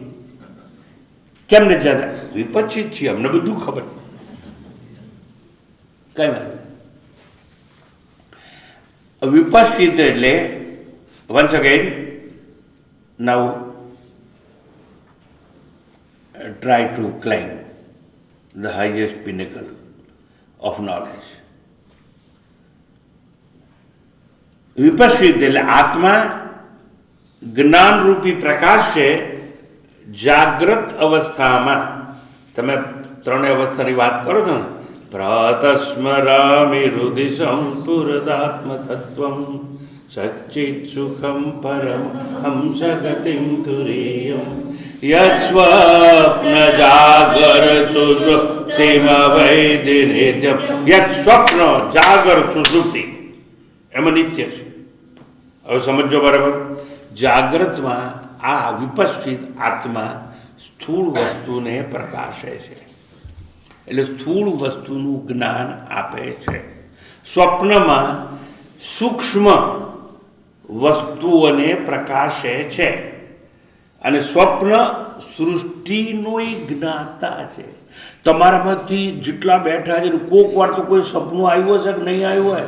S1: કેમ નથી જતા? વિપશ્ચિત છીએ, અમને બધું ખબર. કઈ વાત? વિપશ્ચિત એટલે once again now try to climb the highest pinnacle of knowledge. વિપશ્ચિત એટલે આત્મા જ્ઞાન રૂપી પ્રકાશ છે. જાગ્રત અવસ્થામાં તમે ત્રણેય અવસ્થાની વાત કરો છો ને, પ્રાતસ્મરામિ હૃદિ સંસ્ફુરદાત્મ તત્વમ સચ્ચિત સુખમ પરમ હંસગતિમ તુરીયમ યત સ્વપ્ન જાગર સુષુપ્તિમવૈધિ નિત્યમ. યત સ્વપ્ન જાગર સુષુપ્તિ એમાં નિત્ય છે. હવે સમજો બરાબર. જાગ્રતમાં આ વિપશ્ચિત આત્મા સ્થૂળ વસ્તુને પ્રકાશે છે, એટલે સ્થૂળ વસ્તુનું જ્ઞાન આપે છે. સ્વપ્નમાં સૂક્ષ્મ વસ્તુઓને પ્રકાશે છે અને સ્વપ્ન સૃષ્ટિનો એક જ્ઞાતા છે. તમારામાંથી જેટલા બેઠા છે કોક વાર તો કોઈ સપનું આવ્યું હશે કે નહીં આવ્યું હોય?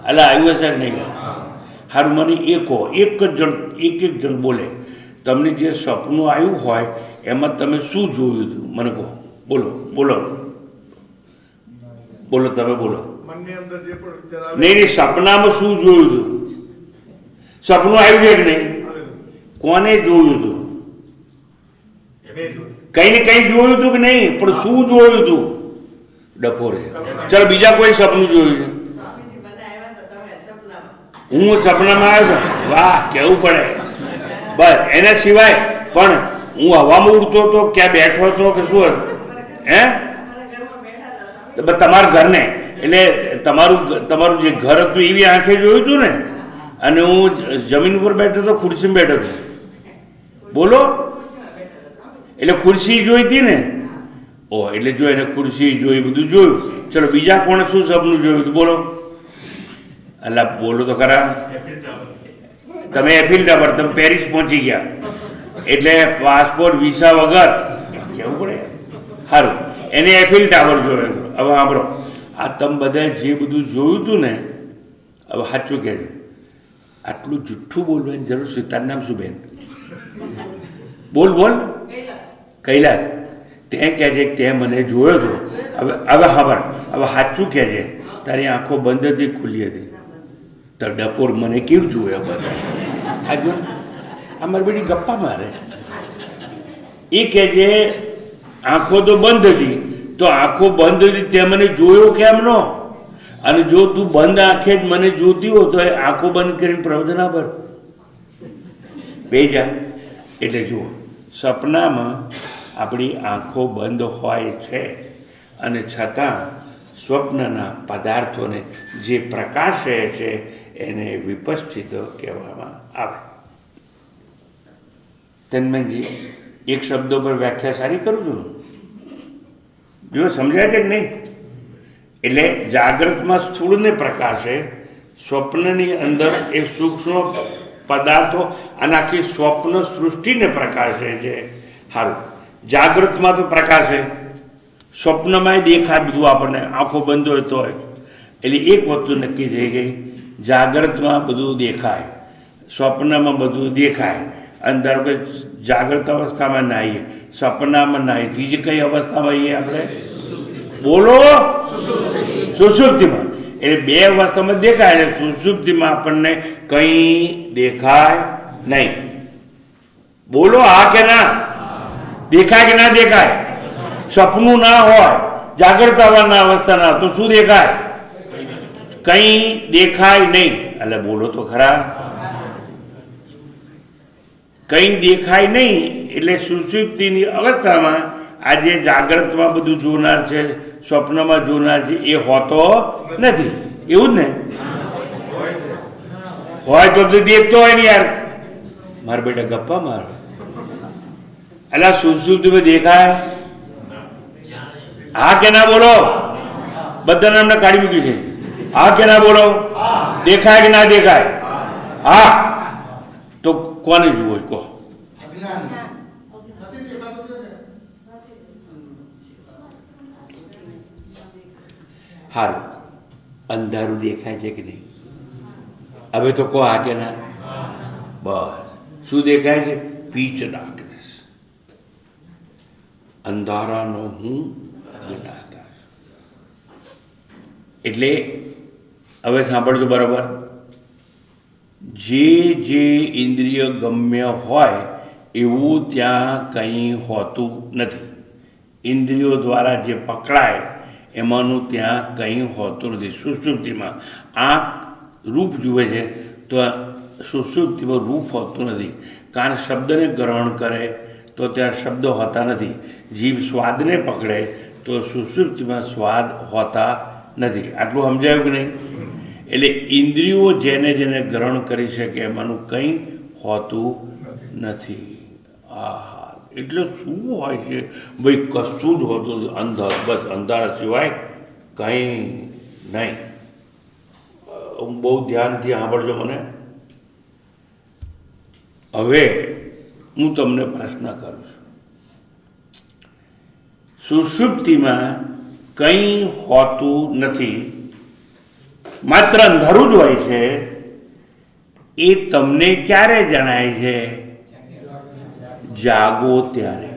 S1: એટલે આવ્યું હશે કે નહીં? સારું, મને એ કહો, એક એક જણ બોલે, તમને જે સપનું આવ્યું હોય એમાં તમે શું જોયું હતું? મને કહો, બોલો બોલો બોલો, તમે બોલો. નહીં, સપનામાં શું જોયું હતું? સપનું આવ્યું છે કે નહીં? કોને જોયું હતું? કઈ ને કઈ જોયું હતું કે નહીં? પણ શું જોયું હતું? ડફોર છે. ચાલો, બીજા કોઈ સપનું જોયું છે? હું સપનામાં આવ્યો હતો. વાહ, કેવું પડે. બસ એના સિવાય પણ હું હવામાં ઉડતો હતો, ક્યાં બેઠો હતો કે શું હતું? હે, તમારા ઘરને, એટલે તમારું જે ઘર હતું એવી આંખે જોયું હતું ને? અને હું જમીન ઉપર બેઠો હતો, ખુરશીમાં બેઠો હતો. બોલો, એટલે ખુરશી જોઈ હતી ને? ઓ, એટલે જો એને ખુરશી જોઈ, બધું જોયું. ચલો, બીજા કોણે શું સપનું જોયું હતું? બોલો. અલા, બોલો તો ખરા. તમે એફિલ ટાવર, તમે પેરિસ પહોંચી ગયા એટલે પાસપોર્ટ વિસા વગર કેવું પડે. સારું, એને એફિલ ટાવર જોયો હતો. હવે સાંભળો, આ તમે બધા જે બધું જોયું હતું ને, હવે સાચું કહેજો, આટલું જુઠ્ઠું બોલવાની જરૂર છે? તારું નામ શું બેન? બોલ બોલ. કૈલાસ. તે કહેજે તે મને જોયો હતો. હવે ખબર, હવે સાચું કહેજે, તારી આંખો બંધ હતી ખુલ્લી હતી? તો ડફોર મને કેવું જોયા બધા? આ જો અમારી બધી ગપ્પા મારે. એ કહેજે આંખો તો બંધ હતી, તો આંખો બંધ હતી તે મને જોયો કેમ નો? અને જો તું બંધ આંખે જ મને જોતી હો તો આંખો બંધ કરીને પ્રવચના પર બે જા. એટલે જુઓ, સપનામાં આપણી આંખો બંધ હોય છે અને છતાં સ્વપ્નના પદાર્થોને જે પ્રકાશે છે એને વિપશ્ચિતો કહેવામાં આવે. તન્મનજી, એક શબ્દો પર વ્યાખ્યા સારી કરું છું, જો સમજાય છે કે નહીં? એટલે જાગ્રતમાં સ્થૂળને પ્રકાશે, સ્વપ્નની અંદર એ સૂક્ષ્મ પદાર્થો અને આખી સ્વપ્ન સૃષ્ટિને પ્રકાશે છે. સારું, જાગ્રતમાં તો પ્રકાશે, સ્વપ્નમાં દેખાય બધું આપણને, આંખો બંધ હોય તો. એટલે એક વસ્તુ નક્કી થઈ ગઈ, જાગ્રતમાં બધું દેખાય, સ્વપ્નમાં બધું દેખાય. અને ધારો કે જાગ્રત અવસ્થામાં નાહીએ, સપનામાં નાહીએ, ત્રીજી કઈ અવસ્થામાં આવીએ આપણે? બોલો. સુષુપ્તિમાં. એટલે બે અવસ્થામાં દેખાય, એટલે સુષુપ્તિમાં આપણને કંઈ દેખાય નહીં. બોલો, હા કે ના? દેખાય કે ના દેખાય? સપનું ના હોય, જાગ્રત અવસ્થાના, તો શું દેખાય? કંઈ દેખાય નહીં. એટલે બોલો તો ખરા. કંઈ દેખાય નહીં. એટલે સુષુપ્તિની અવસ્થામાં આજે જાગ્રતમાં બધું જોનાર છે, સ્વપ્નમાં જોનાર છે, એ હોતો નથી. એવું જ ને? હોય તો દેખતો હોય ને યાર. મારા બેટા ગપ્પા મારો. એટલે સુષુપ્તિમાં દેખાય? હા કે ના બોલો? બધાને અમને કાઢી મૂક્યું છે. હા કે ના બોલો? દેખાય કે ના દેખાય? હા. તો કોને જુઓ કહો? સારું, અંધારું દેખાય છે કે નહીં? હવે તો કહો હા કે ના? બસ. શું દેખાય છે? Pitch darkness. અંધારાનો હું જ્ઞાતા. એટલે હવે સાંભળજો બરાબર. જે ઇન્દ્રિય ગમ્ય હોય એવું ત્યાં કંઈ હોતું નથી. ઇન્દ્રિયો દ્વારા જે પકડાય એમાંનું ત્યાં કંઈ હોતું નથી. સુષુપ્તિમાં આંખ રૂપ જુએ છે તો સુષુપ્તિમાં રૂપ હોતું નથી. કાન શબ્દને ગ્રહણ કરે તો ત્યાં શબ્દો હોતા નથી. જીભ સ્વાદને પકડે તો સુષુપ્તિમાં સ્વાદ હોતા નથી. આટલું સમજાયું કે નહીં? એટલે ઇન્દ્રિયો જેને જેને ગ્રહણ કરી શકે એમાંનું કંઈ હોતું નથી. આ એટલે શું હોય છે ભાઈ? કશું જ હોતું અંધાર, બસ અંધારા સિવાય કંઈ નહીં. બહુ ધ્યાનથી સાંભળજો મને. હવે હું તમને પ્રશ્ન કરું છું, સુષુપ્તિમાં કંઈ હોતું નથી, માત્ર અંધારું જ હોય છે. એ તમને ક્યારે જણાય છે? જાગો ત્યારે,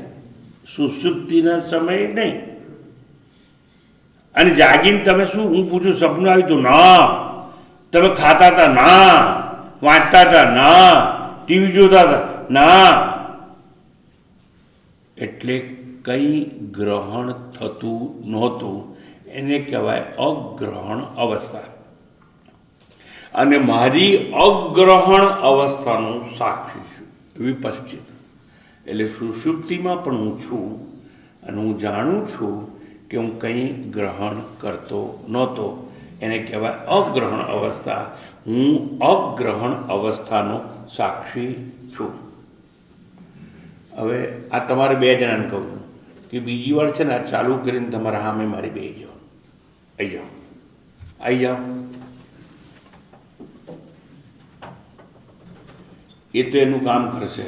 S1: સુષુપ્તિના સમયે નહીં. અને જાગીને તમે શું, હું પૂછું સપનું આવ્યું હતું? ના. તમે ખાતા હતા? ના. વાંચતા હતા? ના. ટીવી જોતા હતા? ના. એટલે કંઈ ગ્રહણ થતું નહોતું, એને કહેવાય અગ્રહણ અવસ્થા. અને મારી અગ્રહણ અવસ્થાનું સાક્ષી છું, વિપશ્ચિત. એટલે સુષુપ્તિમાં પણ હું છું અને હું જાણું છું કે હું કંઈ ગ્રહણ કરતો નહોતો, એને કહેવાય અગ્રહણ અવસ્થા. હું અગ્રહણ અવસ્થાનો સાક્ષી છું. હવે આ તમારે બે જણાને કહું છું કે બીજી વાર છે ને આ ચાલુ કરીને તમારા સામે મારી બે જાઓ, આવી જાઓ, આવી જાઓ. એ તો એનું કામ કરશે.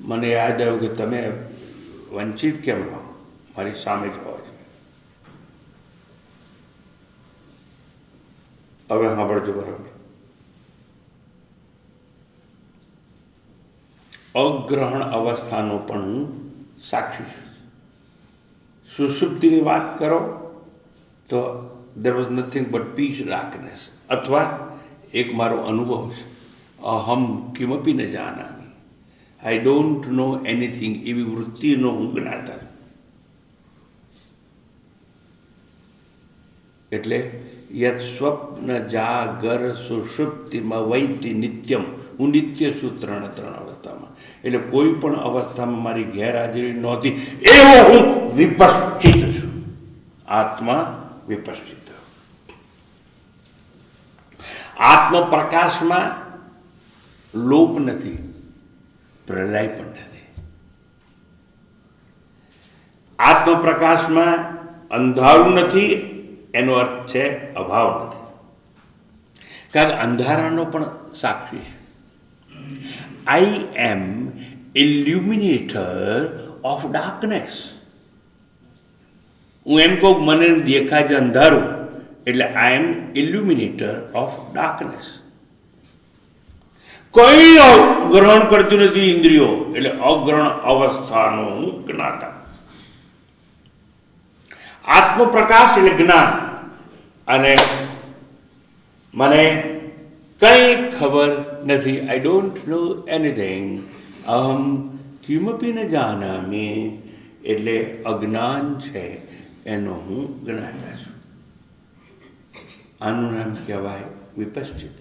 S1: મને યાદ આવ્યું કે તમે વંચિત કેમ રહો, મારી સામે જ હોવા જોઈએ. હવે સાંભળજો બરાબર. અગ્રહણ અવસ્થાનો પણ હું સાક્ષી છું. સુષુપ્તિની વાત કરો તો there was nothing but pitch darkness. અથવા એક મારો અનુભવ છે, અહમ કિમપી ન જાનામી, આઈ ડોન્ટ નો એનીથિંગ, એવી વૃત્તિનો હું જ્ઞાતા. એટલે યત સ્વપ્ન જાગર સુષુપ્તિમાં વૈતિ નિત્યમ, હું નિત્ય છું ત્રણ અવસ્થામાં. એટલે કોઈ પણ અવસ્થામાં મારી ગેરહાજરી નહોતી, એવો હું વિપશ્ચિત છું. આત્મા વિપશ્ચિત. આત્મપ્રકાશમાં લોપ નથી, પ્રલય પણ નથી. આત્મપ્રકાશમાં અંધારું નથી, એનો અર્થ છે અભાવ નથી. કારણ કે અંધારાનો પણ સાક્ષી છે. આઈ એમ ઇલ્યુમિનેટર ઓફ ડાર્કનેસ. હું એમ કહું મને દેખાય છે અંધારું, એટલે આઈ એમ ઇલ્યુમિનેટર ઓફ ડાર્કનેસ. કઈ ગ્રહણ કરતું નથી ઇન્દ્રિયો, એટલે અગ્રહણ અવસ્થાનો હું જ્ઞાતા. આત્મપ્રકાશ એટલે જ્ઞાન. અને મને કંઈ ખબર નથી, આઈ ડોન્ટ નો એનીથિંગ, અહમ કિમપી ન જાનામી, એટલે અજ્ઞાન છે એનો હું જ્ઞાતા છું. આનું નામ કહેવાય વિપશ્ચિત.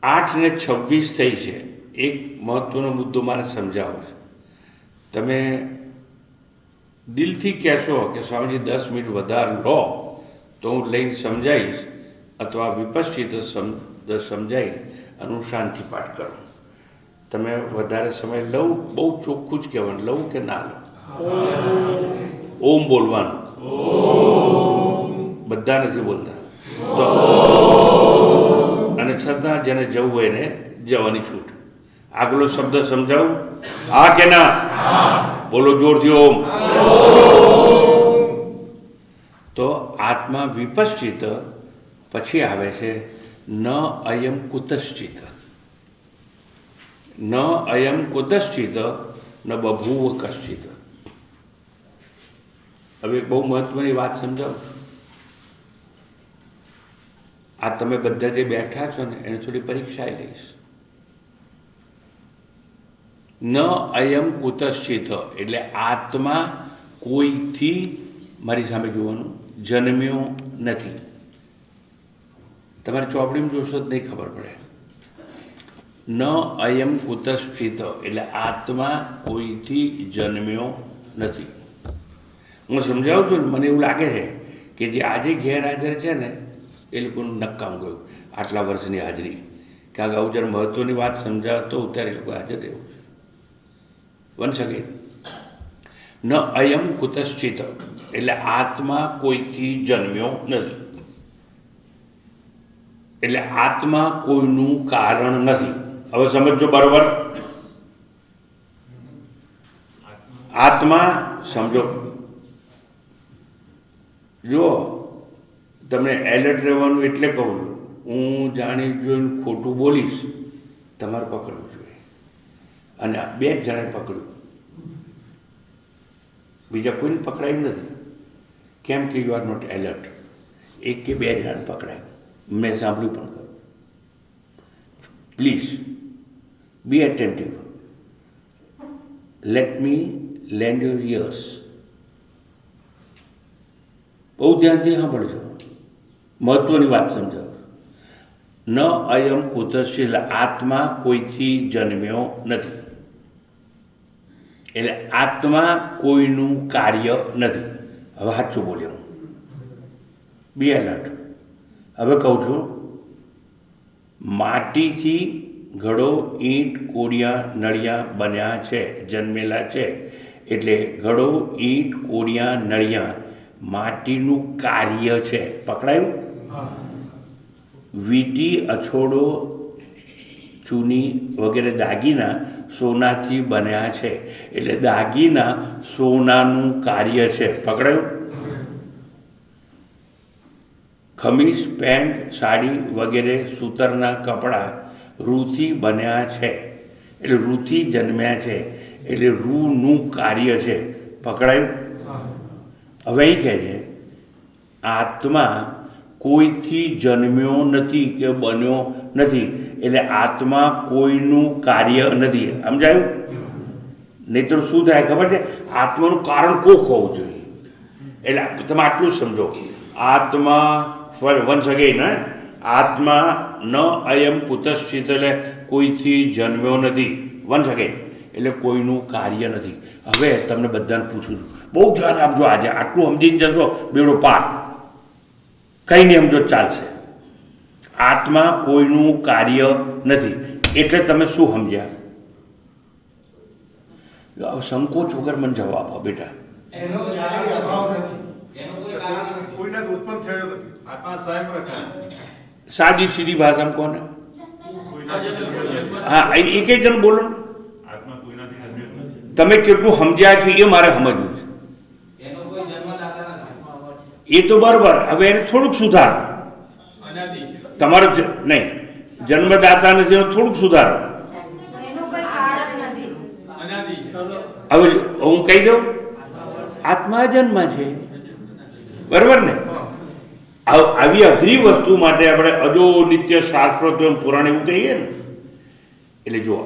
S1: 8:26 થઈ છે. એક મહત્વનો મુદ્દો મારે સમજાવો છે. તમે દિલથી કહેશો કે સ્વામીજી 10 મિનિટ વધારે લો તો હું લઈને સમજાવીશ, અથવા વિપશ્ચિત સમજાવી અને હું શાંતિ પાઠ કરું. તમે વધારે સમય લઉં, બહુ ચોખ્ખું જ કહેવાનું, લઉં કે ના લઉં? ઓમ બોલવાનું. બધા નથી બોલતા તો, અને છતાં જેને જવું હોય એને જવાની છૂટ. આગલો શબ્દ સમજાવું? હા કે ના? બોલો જોરથી ઓમ. તો આત્મા વિપશ્ચિત પછી આવે છે ન અયમ કુતશ્ચિત. ન અયમ કુતશ્ચિત ન બભૂવ કશ્ચિત. હવે બહુ મહત્વની વાત સમજાવું છું. આ તમે બધા જે બેઠા છો ને એને થોડી પરીક્ષા લઈશ. ન અયમ કુતશ્ચિત એટલે આત્મા કોઈથી, મારી સામે જોવાનું, જન્મ્યો નથી. તમારે ચોપડીમાં જોશો જ નહીં ખબર પડે. ન અયમ કુતશ્ચિત એટલે આત્મા કોઈથી જન્મ્યો નથી. હું સમજાવું છું ને, મને એવું લાગે છે કે જે આજે ગેરહાજર છે ને એ લોકોનું નકામ ગયું આટલા વર્ષની હાજરી. કારણ કે આવું જ્યારે મહત્વની વાત સમજાવતો ત્યારે એ લોકો હાજર રહેવું છે. વન શકે. ન અયમ કુતશ્ચિત એટલે આત્મા કોઈથી જન્મ્યો નથી. એટલે આત્મા કોઈનું કારણ નથી. હવે સમજો બરોબર? આત્મા સમજો. જો તમને એલર્ટ રહેવાનું એટલે કહું છું. હું જાણી જોઈને ખોટું બોલીશ, તમારે પકડવું જોઈએ. અને આ 2 જણાએ પકડ્યું, બીજા કોઈને પકડાયું નથી. કેમ કે યુ આર નોટ એલર્ટ. 1 કે 2 જણાને પકડાયું, મેં સાંભળ્યું પણ ખરું. Please be attentive. Let me lend your ears. બહુ ધ્યાનથી સાંભળજો, મહત્વની વાત સમજાવો. ન અયમ કુતશ્ચિલ, આત્મા કોઈથી જન્મ્યો નથી. એટલે આત્મા કોઈનું કાર્ય નથી. હવે સાચું બોલ્યો, બી એલર્ટ. હવે કહું છું, માટીથી ઘડો, ઈંટ, કોડિયા, નળિયા બન્યા છે, જન્મેલા છે. એટલે ઘડો, ઈંટ, કોડિયા, નળિયા માટીનું કાર્ય છે. પકડાયું? વીંટી, અછોડો, ચૂની વગેરે દાગીના સોનાથી બન્યા છે. એટલે દાગીના સોનાનું કાર્ય છે. પકડાયું? ખમીસ, પેન્ટ, સાડી વગેરે સૂતરના કપડાં રૂથી બન્યા છે. એટલે રૂથી જન્મ્યા છે. એટલે રૂનું કાર્ય છે. પકડાયું? હવે અહીં કહે છે આત્મા કોઈથી જન્મ્યો નથી કે બન્યો નથી. એટલે આત્મા કોઈનું કાર્ય નથી. સમજાયું? નહીંતર શું થાય ખબર છે? આત્માનું કારણ કોક હોવું જોઈએ. એટલે તમે આટલું જ સમજો. આત્મા વન્સ અગેન, આત્મા ન અયમ કુતશ્ચિત, એટલે કોઈથી જન્મ્યો નથી. વન્સ અગેન, એટલે કોઈનું કાર્ય નથી. હવે તમને બધાને પૂછું છું, બહુ ધ્યાન આપજો. આજે આટલું સમજીને જશો, બેડો પાર. કંઈ નહીં સમજો ચાલશે. આત્મા કોઈનું કાર્ય નથી. એટલે તમે શું સમજ્યા? સંકોચ વગર મને જવાબ આપો બેટા.
S3: એનો ક્યારેય અભાવ નથી.
S4: કોઈનાથી ઉત્પન્ન થયો નથી. આત્મા સ્વયં પ્રકાશ.
S1: સાદી સીધી ભાષામાં કોને? હા, એક જણ બોલો ને.
S4: આત્મા કોઈનાથી જન્મ્યો નથી.
S1: તમે કેટલું સમજ્યા છો એ મારે સમજવું છે.
S5: એનો કોઈ જન્મદાતા નથી.
S1: એ તો બરાબર. હવે એને થોડુંક સુધારો. તમારો નહીં, જન્મદાતા નથી, થોડુંક સુધારો.
S6: એનું કોઈ કારણ નથી.
S1: હવે હું કહી દઉં, આત્મા જન્મ છે. બરાબર ને? આવી અઘરી વસ્તુ માટે આપણે અજો નિત્ય શાસ્ત્ર પુરાણ એવું કહીએ ને. એટલે જો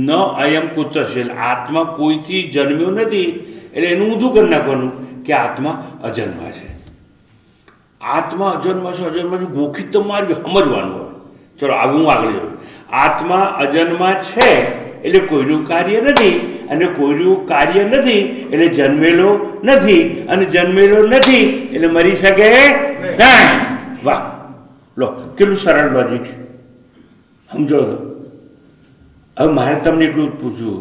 S1: ન અયમ કુતશ્ચિલ, આત્મા કોઈથી જન્મ્યો નથી. એટલે એનું ઊંધું કરી નાખવાનું કે આત્મા અજન્મા છે. આત્મા અજન્મા છે, અજન્મા છે, ગોખી તમારે સમજવાનું હોય. ચલો આવું હું આગળ જાઉં. આત્મા અજન્મા છે એટલે કોઈનું કાર્ય નથી, અને કોઈનું કાર્ય નથી એટલે જન્મેલો નથી, અને જન્મેલો નથી એટલે મરી શકે નહીં. વાહ, લો કેટલું સરળ લોજિક છે. સમજો તો. હવે મારે તમને એટલું જ પૂછવું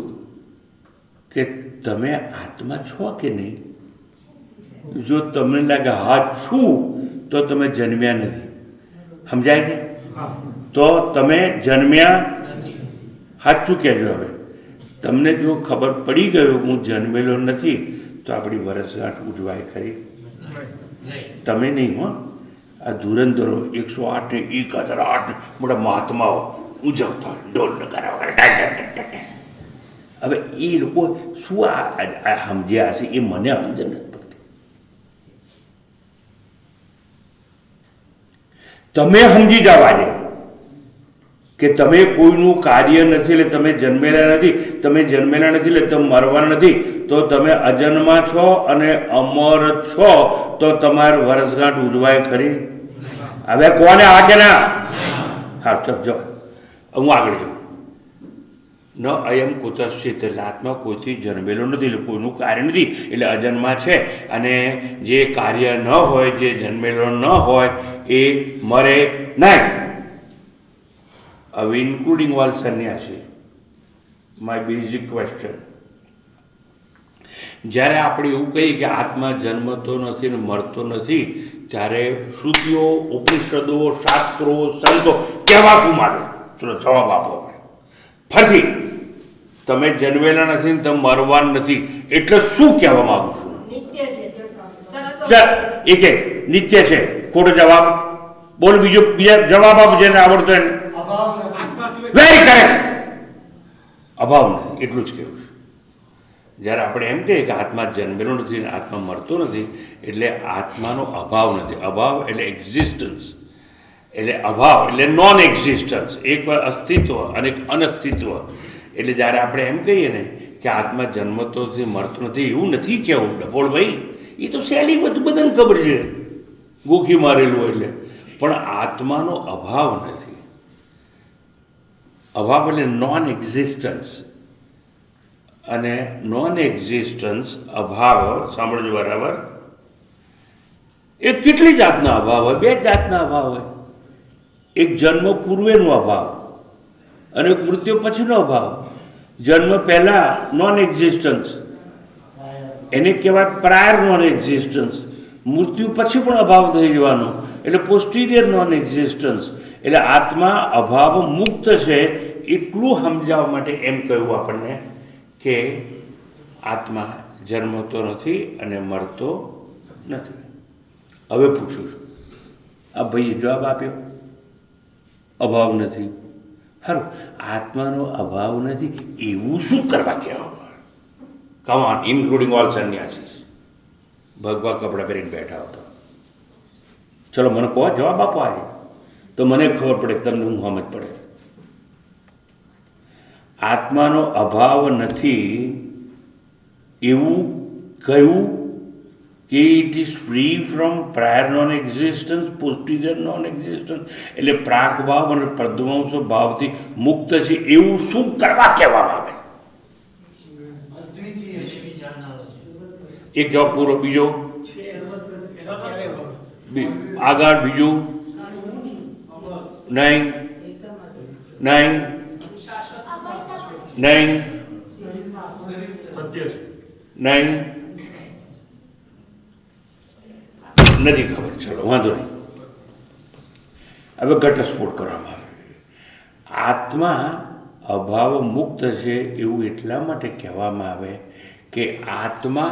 S1: કે તમે આત્મા છો કે નહીં? જો તમને લાગે હા છું તો તમે જન્મ્યા નથી. સમજાય છે? તો તમે જન્મ્યા સાચું કહેજો. હવે તમને જો ખબર પડી ગયું હું જન્મેલો નથી તો આપણી વર્ષગાંઠ ઉજવાય ખરી? તમે નહીં હો. આ ધુરંધરો 108 ને 1008 મોટા મહાત્માઓ ઉજવતા ઢોલ નગારા. હવે એ લોકો શું આ સમજ્યા હશે એ મને સમજ નથી પડતી. તમે સમજી જાઓ આજે કે તમે કોઈનું કાર્ય નથી એટલે તમે જન્મેલા નથી. તમે જન્મેલા નથી એટલે તમે મરવાના નથી. તો તમે અજન્મા છો અને અમર છો તો તમારે વર્ષગાંઠ ઉજવાય ખરી? હવે કોને આ કે ના? હા ચલ જો હું આગળ જાઉં. ન અયમ કુતશ્ચિત, એટલે આત્મા કોઈથી જન્મેલો નથી એટલે કોઈનું કાર્ય નથી એટલે અજન્મા છે. અને જે કાર્ય ન હોય, જે જન્મેલો ન હોય એ મરે નહીં. હવે including all sannyasi, my basic question. જ્યારે આપણે એવું કહીએ કે આત્મા જન્મતો નથી ને મરતો નથી ત્યારે શ્રુતિઓ, ઉપનિષદો, શાસ્ત્રો, સંતો કહેવા શું માંગે? ચલો જવાબ આપો. ફરીથી, તમે જન્મેલા નથી ને તમે મરવા નથી એટલે શું કહેવા માંગુ છું?
S2: નિત્ય છે સત્સંગ.
S1: ચાલ, એક નિત્ય છે. ખોટો જવાબ બોલ. બીજા જવાબ આપ જેને આવડતો એને.
S3: અભાવ નથી.
S4: આત્મા સિવાય
S1: વેરી કરેક્ટ. અભાવ નથી એટલું જ કહેવું છે. જ્યારે આપણે એમ કહીએ કે આત્મા જન્મેલો નથી અને આત્મા મરતો નથી એટલે આત્માનો અભાવ નથી. અભાવ એટલે એક્ઝિસ્ટન્સ, એટલે અભાવ એટલે નોન એક્ઝિસ્ટન્સ. એક અસ્તિત્વ અને એક અનસ્તિત્વ. એટલે જ્યારે આપણે એમ કહીએ ને કે આત્મા જન્મતો નથી મરતો નથી, એવું નથી કહેવું ડભોળભાઈ. એ તો સહેલી બધું બધાને ખબર છે, ગોખી મારેલું. એટલે પણ આત્માનો અભાવ નથી. અભાવ એટલે નોન એક્ઝિસ્ટન્સ. અને નોન એક્ઝિસ્ટન્સ, અભાવ, સાંભળજો બરાબર, એ કેટલી જાતના અભાવ હોય? બે જાતના અભાવ હોય. એક જન્મ પૂર્વેનો અભાવ અને એક મૃત્યુ પછીનો અભાવ. જન્મ પહેલા નોન એક્ઝિસ્ટન્સ, એને કહેવાય પ્રાયર નોન એક્ઝિસ્ટન્સ. મૃત્યુ પછી પણ અભાવ થઈ જવાનો એટલે પોસ્ટિરિયર નોન એક્ઝિસ્ટન્સ. એટલે આત્મા અભાવ મુક્ત છે એટલું સમજાવવા માટે એમ કહ્યું આપણને કે આત્મા જન્મતો નથી અને મરતો નથી. હવે પૂછું છું, આ ભાઈએ જવાબ આપ્યો અભાવ નથી. સારું, આત્માનો અભાવ નથી એવું શું કરવા કહેવા? Come on, including all sannyasis. ભગવા કપડાં પહેરીને બેઠા હતા. ચલો મને કહો, જવાબ આપો આજે, તો મને ખબર પડે, તમને હું સમજ પડે. આત્માનો અભાવ નથી એવું કહ્યું કે it is free from prior non existence, પોસ્ટિરિયર non existence. એટલે પ્રાક ભાવ અને પ્રધ્વંસ ભાવથી મુક્ત છે એવું શું કરવા કહેવામાં આવે?
S3: અદ્વિતીય છે.
S1: એક જવાબ પૂરો. બીજો આગળ બીજું નહીં, નહીં, નહીં,
S4: સત્ય છે.
S1: નહીં, નથી ખબર. ચલો વાંધો નહીં. હવે ઘટસ્ફોટ કરવામાં આવે. આત્મા અભાવ મુક્ત છે એવું એટલા માટે કહેવામાં આવે કે આત્મા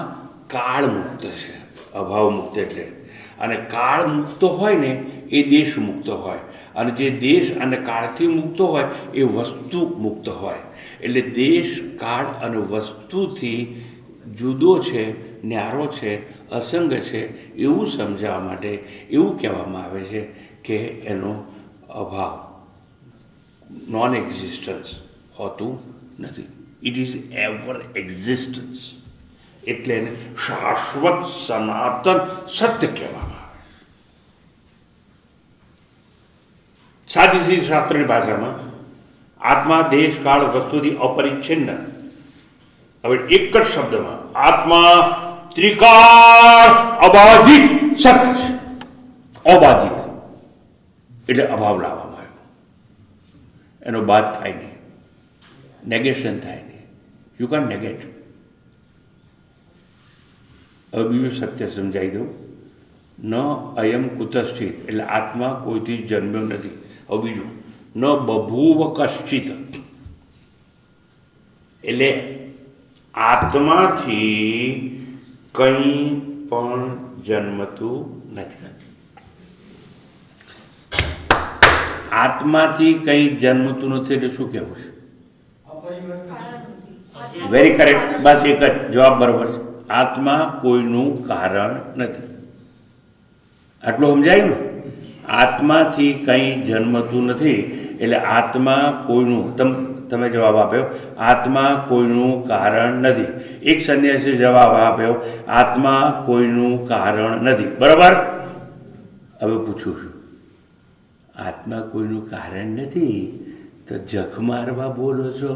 S1: કાળ મુક્ત છે. અભાવ મુક્ત એટલે, અને કાળ મુક્ત હોય ને એ દેશ મુક્ત હોય, અને જે દેશ અને કાળથી મુક્ત હોય એ વસ્તુ મુક્ત હોય. એટલે દેશ, કાળ અને વસ્તુથી જુદો છે, ન્યારો છે, અસંગ છે એવું સમજાવવા માટે એવું કહેવામાં આવે છે કે એનો અભાવ, નોન એક્ઝિસ્ટન્સ હોતું નથી. It is ever existence. એટલે એને શાશ્વત સનાતન સત્ય કહેવામાં આવે. સાદી સીધી શાસ્ત્રની ભાષામાં આત્મા દેશ, કાળ, વસ્તુથી અપરિચ્છિન્ન. હવે એક જ શબ્દમાં આત્મા ત્રિકાળ અબાધિત સત્ય છે. અબાધિત એટલે અભાવ લાવવામાં આવ્યો. એનો બાદ થાય નહીં, નેગેશન થાય નહીં. You can negate. હવે બીજું સત્ય સમજાવી દઉં. ન અયમ કુતશ્ચિત એટલે આત્મા કોઈથી જન્મ્યો નથી. હવે બીજું, ન બભૂવ કશ્ચિત એટલે આત્માથી કંઈ પણ જન્મતું નથી. આત્માથી કંઈ જન્મતું નથી એટલે શું કહેવું છે?
S3: અપરિવર્તિત.
S1: Very correct. બસ એક જ જવાબ બરોબર છે. આત્મા કોઈનું કારણ નથી. આટલું સમજાયું ને? આત્માથી કંઈ જન્મતું નથી એટલે આત્મા કોઈનું, તમે જવાબ આપ્યો આત્મા કોઈનું કારણ નથી. એક સંન્યાસી જવાબ આપ્યો આત્મા કોઈનું કારણ નથી. બરાબર? હવે પૂછું છું, આત્મા કોઈનું કારણ નથી તો જખ મારવા બોલો છો?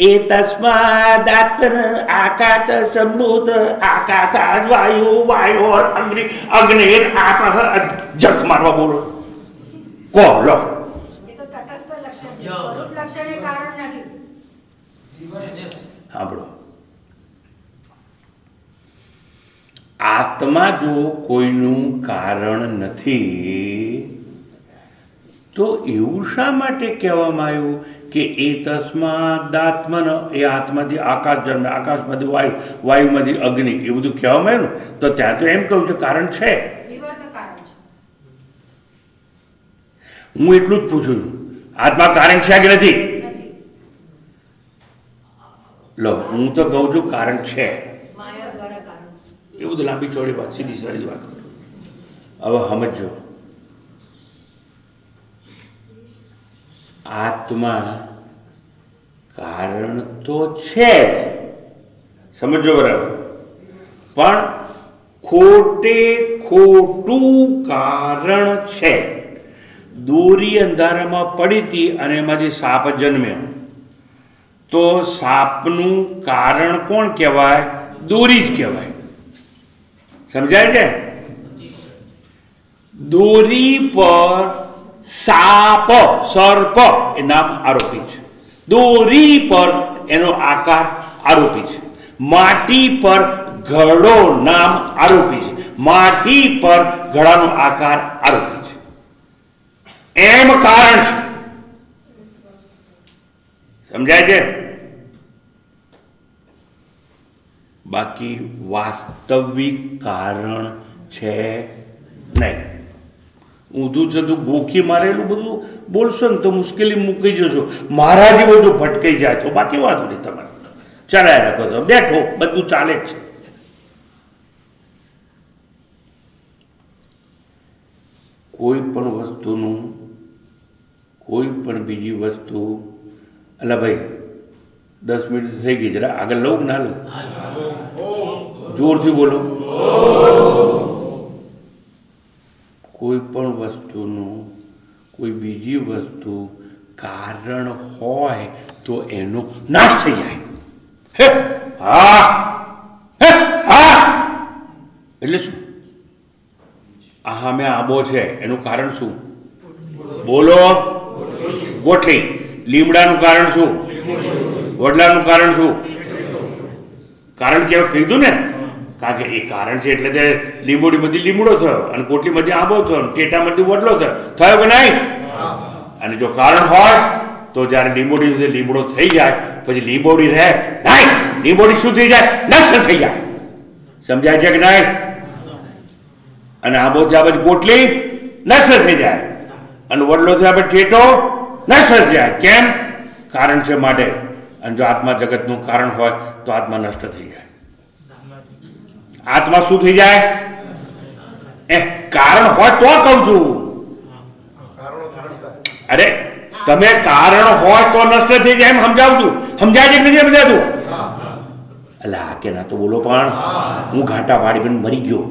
S1: એ તસ્માદ આકાશ સંભૂત આકાશાદ વાયુ વાયોર અગ્નિ અગ્નિર આપઃ. જખ મારવા બોલો કહો લો.
S6: એ તો તટસ્થ લક્ષણ છે, સ્વરૂપ લક્ષણ એ કારણ નથી.
S1: સાંભળો, આત્મા જો કોઈનું કારણ નથી તો એવું શા માટે કહેવામાં આવ્યું કે એ તસ્માદાત્મન, એ આત્માથી આકાશ જન્મે, આકાશમાંથી વાયુ, વાયુમાંથી અગ્નિ, એ બધું કહેવામાં આવ્યું ને, તો ત્યાં તો એમ કહ્યું છે કારણ છે.
S6: વિવર્ત કારણ છે.
S1: હું એટલું જ પૂછું છું, આત્મા કારણ છે કે નથી?
S6: નથી.
S1: લો, હું તો કહું છું કારણ છે.
S2: માયા દ્વારા કારણ.
S1: એ બધું લાંબી ચોડી વાત, સીધી સારી વાત કરું. હવે સમજો, આત્મા કારણ તો છે જ, સમજો બરાબર, પણ ખોટે ખોટું કારણ છે. દોરી અંધારામાં પડી હતી અને એમાંથી સાપ જન્મ્યો, તો સાપનું કારણ કોણ કહેવાય? દોરી જ કહેવાય. સમજાય છે? દોરી પર સાપ, સર્પ એ નામ આરોપી છે. દોરી પર એનો આકાર આરોપી છે. માટી પર ઘડો નામ આરોપી છે. માટી પર ઘડાનો આકાર આરોપી છે. એમ કારણ છે. સમજાય છે? બાકી વાસ્તવિક કારણ છે નહીં. ઊંધું છતું ગોખી મારેલું બધું બોલશો ને તો મુશ્કેલી મૂકી જશો. મારા જેવો જો ભટકાઈ જાય તો બાકી વાંધો નહીં, તમારે ચલાય રાખો, તો બેઠો, બધું ચાલે જ છે. કોઈ પણ વસ્તુનું, કોઈ પણ બીજી વસ્તુ, અલા ભાઈ 10 મિનિટ થઈ ગઈ, જરા આગળ લઉં ના લઉં? જોરથી બોલો. કોઈ પણ વસ્તુનું કોઈ બીજી વસ્તુ કારણ હોય તો એનો નાશ થઈ જાય. હે હા, હે હા એટલે શું? આ મેં આંબો છે, એનું કારણ શું? બોલો. ગોઠલી. લીમડાનું કારણ શું? વડલાનું કારણ શું? કારણ કેવું કીધું ને, કારણ કે એ કારણ છે એટલે તે લીંબોડીમાંથી લીમડો થયો અને કોટલીમાંથી આંબો થયો, ટેટામાંથી વડલો થયો કે નહીં? અને જો કારણ હોય તો જ્યારે લીંબોડીમાંથી લીમડો થઈ જાય પછી લીંબોડી રહે નહીં, લીંબોડી શું થઈ જાય? નષ્ટ થઈ જાય. સમજાય છે કે નહીં? અને આંબો થયા પછી કોટલી નષ્ટ થઈ જાય અને વડલો થયા પછી ટેટો નષ્ટ થઈ જાય. કેમ? કારણ છે માટે. અને જો આત્મા જગતનું કારણ હોય તો આત્મા નષ્ટ થઈ જાય. આત્મા શું થઈ જાય? કારણ હોય તો કહું છું. અરે તમે કારણ હોય તો નષ્ટ થઈ જાય એમ સમજાવું છું. સમજાય છે કે નથી સમજાતું? અલા કે ના તો બોલો. પણ હું ઘાટા પાડી પણ મરી ગયો.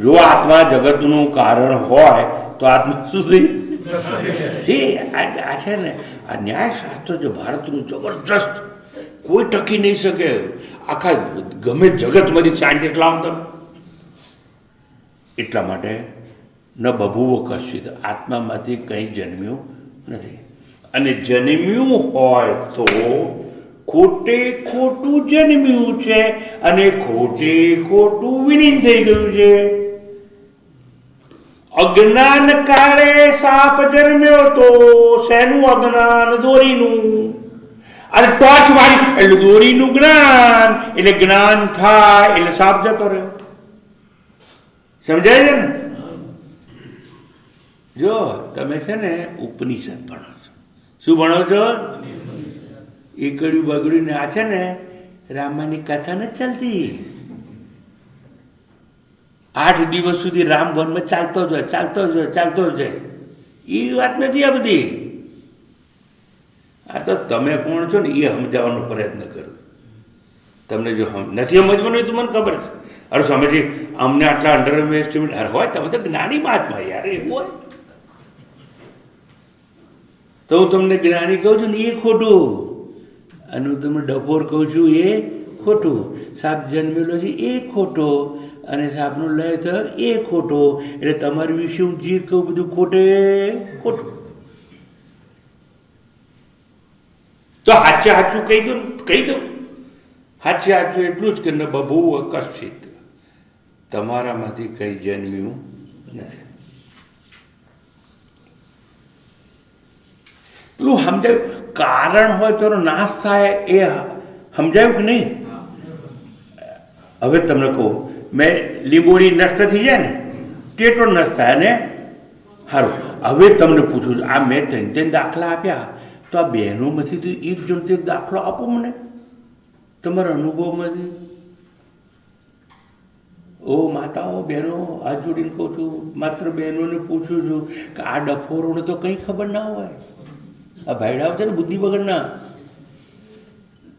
S1: જો આત્મા જગતનું કારણ હોય તો આત્મા શું થઈ? આ છે ને, આ ન્યાયશાસ્ત્ર જો ભારતનું જબરજસ્ત, કોઈ ટકી નહીં શકે. આખા ગમે જગતમાંથી સાયન્ટિસ્ટ લાવો તમે. એટલા માટે ન બભુવો કશ્ચિત, આત્મામાંથી કંઈ જન્મ્યું નથી. અને જન્મ્યું હોય તો ખોટે ખોટું જન્મ્યું છે અને ખોટે ખોટું વિલીન થઈ ગયું છે. અજ્ઞાન કાળે સાપ જન્મ્યો તો શેનું અજ્ઞાન? દોરીનું. અને ટોર્ચ મારી એટલે દોરીનું જ્ઞાન, એટલે જ્ઞાન થાય એટલે સાપ જતો રહ્યો. સમજાય છે ને? જો તમે છે ને ઉપનિષદ ભણો છો. શું ભણો છો? એકડ્યું બગડ્યું ને આ છે ને રામાની કથા નથી ચાલતી. 8 દિવસ સુધી રામ વનમાં ચાલતો જાય, ચાલતો જાય, ચાલતો જાય. એ વાત નથી આ બધી. આ તો તમે કોણ છો ને એ સમજાવવાનો પ્રયત્ન કરો. તમને જો નથી સમજવાનું હોય તો મને ખબર છે. અરે સ્વામીજી અમને આટલા અંડર એસ્ટિમેટ હોય, તમે તો જ્ઞાની મહાત્મા યાર, એવું હોય તો હું તમને જ્ઞાની કહું છું ને એ ખોટું, અને હું તમને ડફોર કહું છું એ ખોટું. સાપ જન્મેલો છે એ ખોટો અને સાપનો લય થયો એ ખોટો. એટલે તમારી વિશે હું જે કહું બધું ખોટે ખોટું. તો હાચે હાચું કહી દઉં. હાચે હાચું એટલું જ કે ન બભૂવ કશ્ચિત, તમારામાંથી કંઈ જન્મ્યું નથી. પેલું સમજાયું, કારણ હોય તો એનો નાશ થાય એ સમજાયું કે નહીં? હવે તમને કહું, મેં લીંબોડી નષ્ટ થઈ જાય ને, ટેટો નષ્ટ થાય ને. સારું, હવે તમને પૂછું છું, આ મેં 3 દાખલા આપ્યા, તો આ બહેનોમાંથી તો એક જણ તે દાખલો આપો મને તમારા અનુભવમાંથી. ઓ માતાઓ, બહેનો, હાથ જોડીને કહું છું, માત્ર બહેનોને પૂછું છું કે આ ડફોરોને તો કંઈ ખબર ના હોય. આ ભાઈડાઓ છે ને બુદ્ધિ વગરના.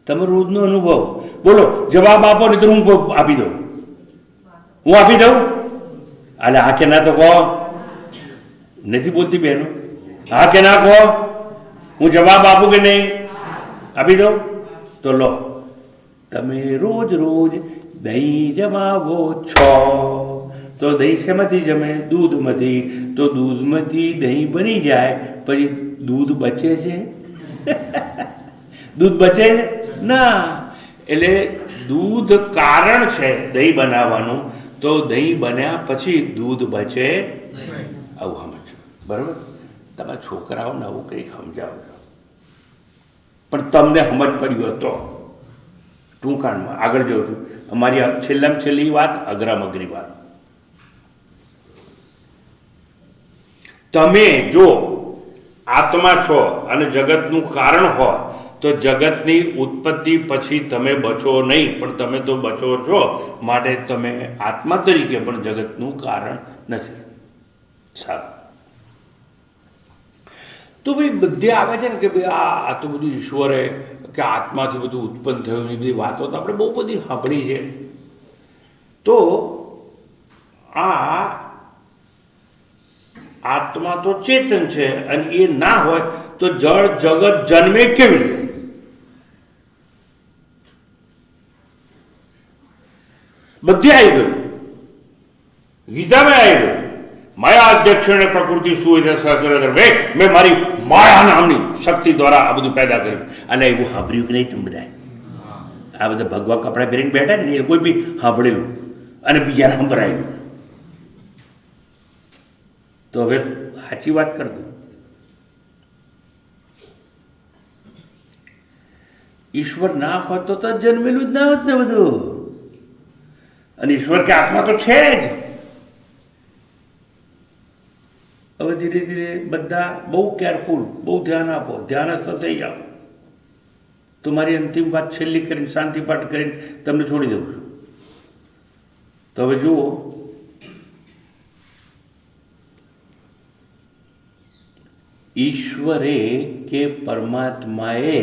S1: તમારો રોજનો અનુભવ બોલો, જવાબ આપો ને તો હું આપી દઉં. હું આપી દઉં? અલે હા કે ના તો કહો. નથી બોલતી બહેનો? હા કે ના કહો. હું જવાબ આપું કે નહીં? આપી દઉં? તો લો, તમે રોજ રોજ દહીં જમાવો છો, તો દહીં શેમાંથી જમે? દૂધમાંથી. તો દૂધમાંથી દહીં બની જાય, પછી દૂધ બચે છે? દૂધ બચે છે ના. એટલે દૂધ કારણ છે દહીં બનાવવાનું, તો દહીં બન્યા પછી દૂધ બચે. આવું સમજો, બરાબર? તમારા છોકરાઓને આવું કંઈક સમજાવજો. પણ તમને સમજ પડ્યું તો ટૂંકાણમાં આગળ જાઉં છું. અમારી છેલ્લામાં છેલ્લી વાત, અઘરામાં અઘરી વાત. તમે જો આત્મા છો અને જગતનું કારણ હોય, તો જગતની ઉત્પત્તિ પછી તમે બચો નહીં, પણ તમે તો બચો છો, માટે તમે આત્મા તરીકે પણ જગતનું કારણ નથી. સારું, તો ભાઈ બધે આવે છે ને કે ભાઈ આ તો બધું ઈશ્વરે, કે આત્માથી બધું ઉત્પન્ન થયું, એ બધી વાતો તો આપણે બહુ બધી સાંભળી છે. તો આ આત્મા તો ચેતન છે, અને એ ના હોય તો જળ જગત જન્મે કેવી રીતે? બધે આવી ગયું, ગીતામાં આવી ગયું. માયા અધ્યક્ષણે પ્રકૃતિ સુવિધા સર્જન કરે. મેં મારી માયા નામની શક્તિ દ્વારા આ બધું પેદા કર્યું. અને એવું સાંભળ્યું કે નહીં તમે બધા? આ બધા ભગવા કપડાં પહેરીને બેઠા જ નહીં, કોઈ બી સાંભળેલું અને બીજાને સંભળાયું. તો હવે સાચી વાત કર દઉં, ઈશ્વર ના હોત તો જન્મેલું જ ના હોત ને બધું. અને ઈશ્વર કે આત્મા તો છે જ. હવે ધીરે ધીરે બધા બહુ કેરફુલ, બહુ ધ્યાન આપો, ધ્યાનસ્થ થઈ જાઓ. તો મારી અંતિમ વાત છેલ્લી કરીને, શાંતિ પાઠ કરીને તમને છોડી દઉં છું. તો હવે જુઓ, ઈશ્વરે કે પરમાત્માએ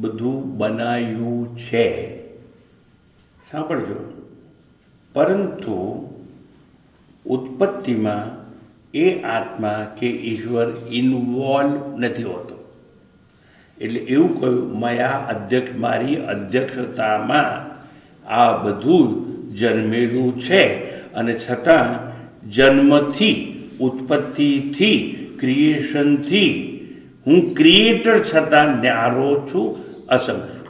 S1: બધું બનાવ્યું છે, સાંભળજો. પરંતુ ઉત્પત્તિમાં એ આત્મા કે ઈશ્વર ઇન્વોલ્વ નથી હોતો. એટલે એવું કહ્યું, મારી અધ્યક્ષતામાં આ બધું જન્મેલું છે, અને છતાં જન્મથી, ઉત્પત્તિથી, ક્રિએશનથી હું ક્રિએટર છતાં ન્યારો છું, અસંગ છું.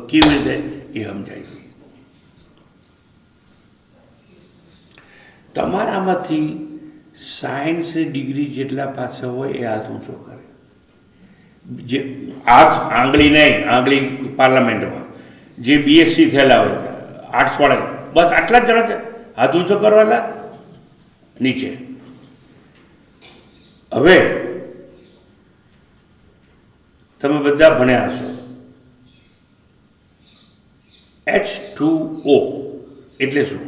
S1: કેવી રીતે એ સમજાય છે? તમારામાંથી સાયન્સની ડિગ્રી જેટલા પાસે હોય એ હાથ ઊંચો કરે. જે હાથ, આંગળી નહીં, આંગળી પાર્લામેન્ટમાં જે બીએસસી થયેલા હોય, આર્ટ્સવાળા, બસ આટલા જ જણા છે. હાથ ઊંચો કરવાના નીચે. હવે તમે બધા ભણ્યા હશો. H2O એટલે શું?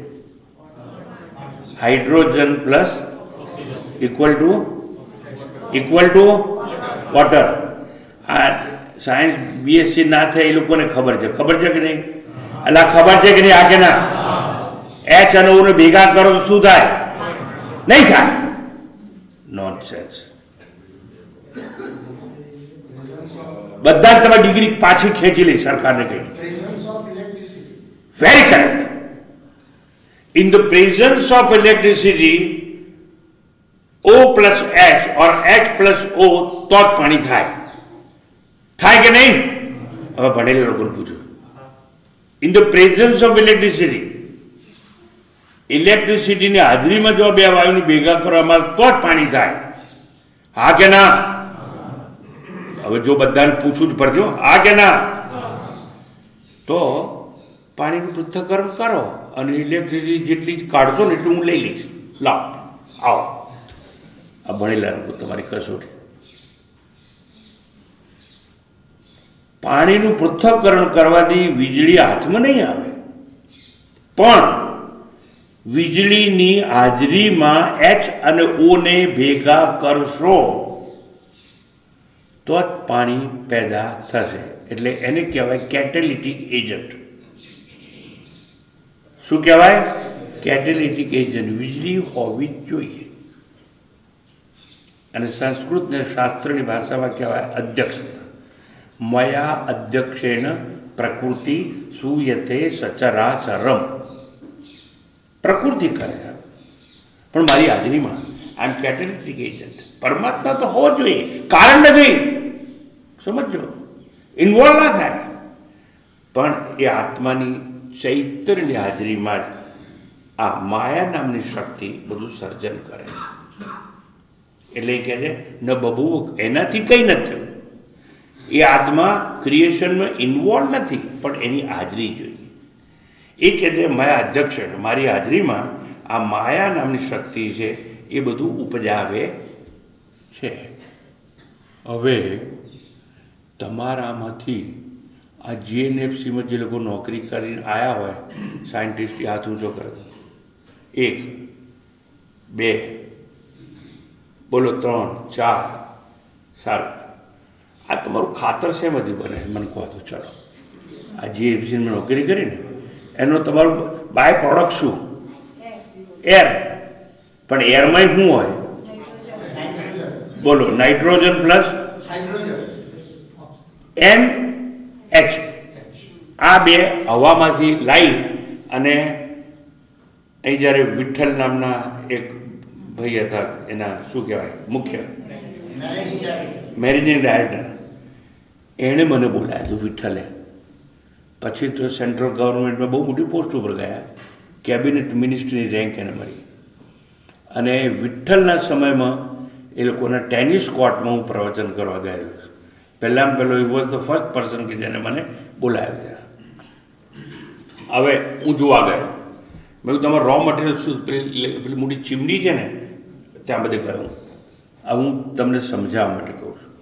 S1: Hydrogen plus equal to water. આ સાયન્સ બીએસસી ના થાય એ લોકોને ખબર છે. ખબર છે કે નહીં? એટલે ખબર છે કે નહીં? આ કે ના? એચ અને O ને ભેગા કરો તો શું થાય? નહીં થાય. નોનસેન્સ. બધા જ તમારી ડિગ્રી પાછી ખેંચી લે સરકારને કહી. Very correct. In the presence of electricity, O plus H or H plus O તો જ પાણી થાય. થાય કે નહીં? હવે ભણેલા લોકોને પૂછો. In the presence of electricity, ઇલેક્ટ્રિસિટીની હાજરીમાં જો બે વાયુને ભેગા કરવામાં આવે તો જ પાણી થાય. હા કે ના? હવે જો બધાને પૂછવું જ પડશે, હા કે ના? તો પાણીનું પૃથ્થકરણ કરો અને ઇલેક્ટ્રિસિટી જેટલી જ કાઢશો ને એટલું હું લઈ લઈશ. લાવ, આવો, આ ભણેલા લોકો તમારી કસોટી. પાણીનું પૃથ્થકરણ કરવાથી વીજળી હાથમાં નહીં આવે, પણ વીજળીની હાજરીમાં H અને O ને ભેગા કરશો તો જ પાણી પેદા થશે. એટલે એને કહેવાય કેટેલિટિક એજન્ટ. શું કહેવાય? કેટેલિટિક એજન્ટ. વીજળી હોવી જ જોઈએ. અને સંસ્કૃત ને શાસ્ત્રની ભાષામાં કહેવાય અધ્યક્ષતા. મયા અધ્યક્ષેણ પ્રકૃતિ સુયતે સચરાચરમ. પ્રકૃતિ કરે પણ મારી હાજરીમાં આઈ એમ કેટેલિટિક એજન્ટ. પરમાત્મા તો હોવો જોઈએ, કારણ નથી, સમજો, ઇન્વોલ્વ ના થાય, પણ એ આત્માની ચૈતન્યની હાજરીમાં જ આ માયા નામની શક્તિ બધું સર્જન કરે છે. એટલે એ કહે છે ન બબૂ, એનાથી કંઈ નથી થયું. એ આત્મા ક્રિએશનમાં ઇન્વોલ્વ નથી, પણ એની હાજરી જોઈએ. એ કહે છે માયા અધ્યક્ષ, મારી હાજરીમાં આ માયા નામની શક્તિ છે એ બધું ઉપજાવે છે. હવે તમારામાંથી આ GNFCમાં જે લોકો નોકરી કરીને આવ્યા હોય, સાયન્ટિસ્ટ, હાથ ઊંચો કરે, 1 2 બોલો, 3 4, સારું. આ તમારું ખાતર શેમાંથી બને મને કહો તો. ચલો, આ GNFCમાં નોકરી કરીને એનો તમારું બાય પ્રોડક્ટ શું? એર. પણ એરમાં શું હોય? બોલો, નાઇટ્રોજન પ્લસ NH. આ બે હવામાંથી લાવી અને અહીં જ્યારે વિઠ્ઠલ નામના એક ભાઈ હતા, એના શું કહેવાય મુખ્ય મેનેજિંગ ડાયરેક્ટર, એણે મને બોલાવ્યું હતું વિઠ્ઠલે. પછી તો સેન્ટ્રલ ગવર્મેન્ટમાં બહુ મોટી પોસ્ટ ઉપર ગયા, કેબિનેટ મિનિસ્ટ્રીની રેન્ક એને મળી. અને વિઠ્ઠલના સમયમાં એ લોકોના ટેનિસ કોર્ટમાં હું પ્રવચન કરવા ગયેલો છું. પહેલાં પહેલો એ વોઝ ધ ફર્સ્ટ પર્સન કે જેને મને બોલાવ્યો ત્યાં. હવે હું જોવા ગયો, મેં કહ્યું તમારું રો મટીરિયલ શું? પેલી મોટી ચીમની છે ને ત્યાં બધે ગયો. હવે હું તમને સમજાવવા માટે કહું છું.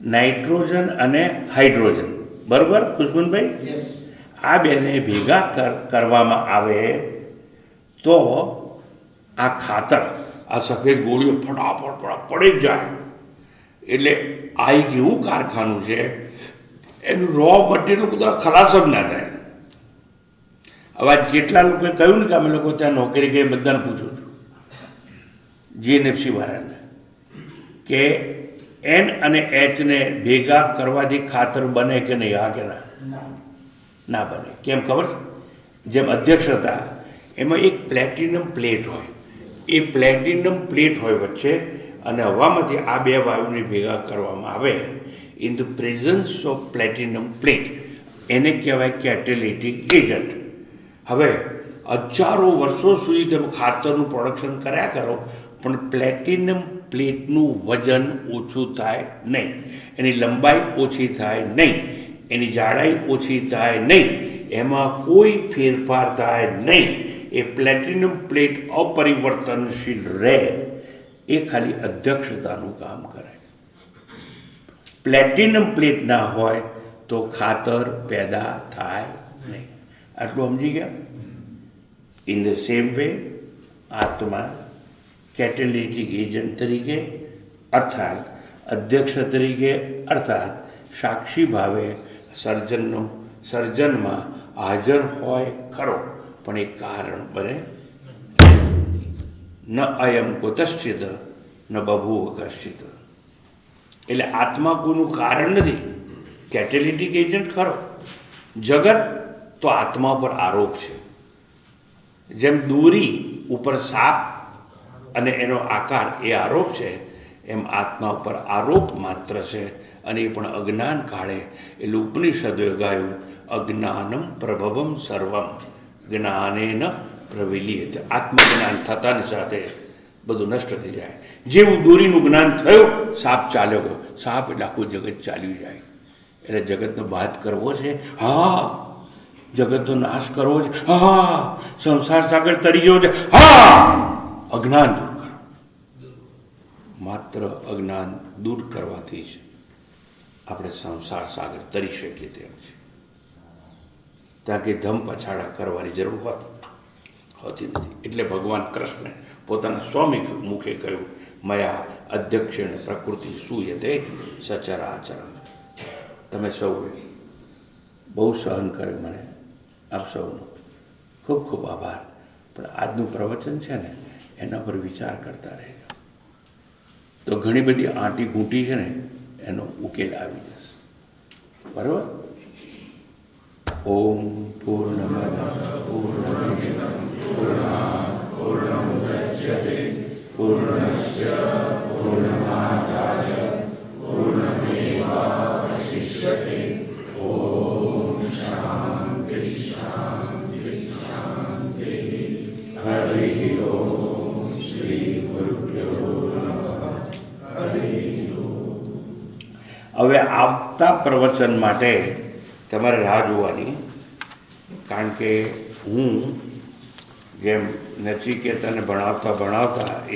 S1: નાઇટ્રોજન અને હાઇડ્રોજન, બરાબર કુસમનભાઈ? આ બેને ભેગા કરવામાં આવે તો આ ખાતર, આ સફેદ ગોળીઓ ફટાફટ પડી જ જાય. એટલે આ એક એવું કારખાનું છે, એનું રો મટીરિયલ બધા ખલાસ જ ના થાય. હવે જેટલા લોકોએ કહ્યું ને કે અમે લોકો ત્યાં નોકરી કરીએ, બધાને પૂછું છું GNFC વાળાને કે N અને H ને ભેગા કરવાથી ખાતર બને કે નહીં? હા કે ના? ના બને. કેમ ખબર છે? જેમ અધ્યક્ષ હતા એમાં એક પ્લેટિનમ પ્લેટ હોય, એ પ્લેટિનમ પ્લેટ હોય વચ્ચે, અને હવામાંથી આ બે વાયુને ભેગા કરવામાં આવે in the presence of platinum plate, એને કહેવાય કેટેલિટિક એજન્ટ. હવે હજારો વર્ષો સુધી તમે ખાતરનું પ્રોડક્શન કર્યા કરો, પણ પ્લેટિનમ પ્લેટનું વજન ઓછું થાય નહીં, એની લંબાઈ ઓછી થાય નહીં, એની જાડાઈ ઓછી થાય નહીં, એમાં કોઈ ફેરફાર થાય નહીં. એ પ્લેટિનમ પ્લેટ અપરિવર્તનશીલ રહે. એ ખાલી અધ્યક્ષતાનું કામ કરે. પ્લેટિનમ પ્લેટ ના હોય તો ખાતર પેદા થાય નહીં. આટલું સમજી ગયા? ઇન ધ સેમ વે આત્મા કેટેલિટિક એજન્ટ તરીકે, અર્થાત અધ્યક્ષ તરીકે, અર્થાત સાક્ષી ભાવે સર્જનમાં હાજર હોય ખરો, પણ એ કારણ બને. ન અયમ કુતશ્ચિત ન બભૂવ કશ્ચિત. એટલે આત્મા કોઈનું કારણ નથી, કેટેલિટિક એજન્ટ ખરો. જગત તો આત્મા પર આરોપ છે. જેમ દોરી ઉપર સાપ અને એનો આકાર એ આરોપ છે, એમ આત્મા ઉપર આરોપ માત્ર છે, અને એ પણ અજ્ઞાન કાળે. એટલે ઉપનિષદોએ ગાયું અજ્ઞાનમ પ્રભવમ સર્વમ જ્ઞાનેન પ્રવેલીએ તે આત્મજ્ઞાન થતાની સાથે બધું નષ્ટ થઈ જાય. જેવું દોરીનું જ્ઞાન થયું, સાપ ચાલ્યો ગયો. સાપ એટલે આખું જગત ચાલ્યું જાય. એટલે જગતનો બાદ કરવો છે, હા. જગતનો નાશ કરવો છે, હા. સંસાર સાગર તરી જવો છે, હા. અજ્ઞાન દૂર કરો. માત્ર અજ્ઞાન દૂર કરવાથી જ આપણે સંસાર સાગર તરી શકીએ તેમ છે. ત્યાં કે ધમ પછાડા કરવાની જરૂર હોતી નથી. એટલે ભગવાન કૃષ્ણ પોતાના સ્વામી મુખે કહ્યું, મયા અધ્યક્ષેણ પ્રકૃતિ સૂયતે સચરાચરમ. તમે સૌએ બહુ સહન કર્યું મને, આપ સૌનો ખૂબ ખૂબ આભાર. પણ આજનું પ્રવચન છે ને, એના પર વિચાર કરતા રહેજો તો ઘણી બધી આંટી ઘૂંટી છે ને એનો ઉકેલ આવી જશે. બરાબર? ઓમ પૂર્ણમદ પૂર્ણમિદં પૂર્ણાત પૂર્ણમુદચ્યતે પૂર્ણસ્ય પૂર્ણમાદાય પૂર્ણમેવાવશિષ્યતે. ઓમ શાંતિ શાંતિ શાંતિ. હરિ ઓમ. શ્રી ગુરુભ્યો નમઃ. હરિ ઓમ. હવે આવતા પ્રવચન માટે તમારે રાહ જોવાની, કારણ કે હું જેમ નચિકેતાને ભણાવતા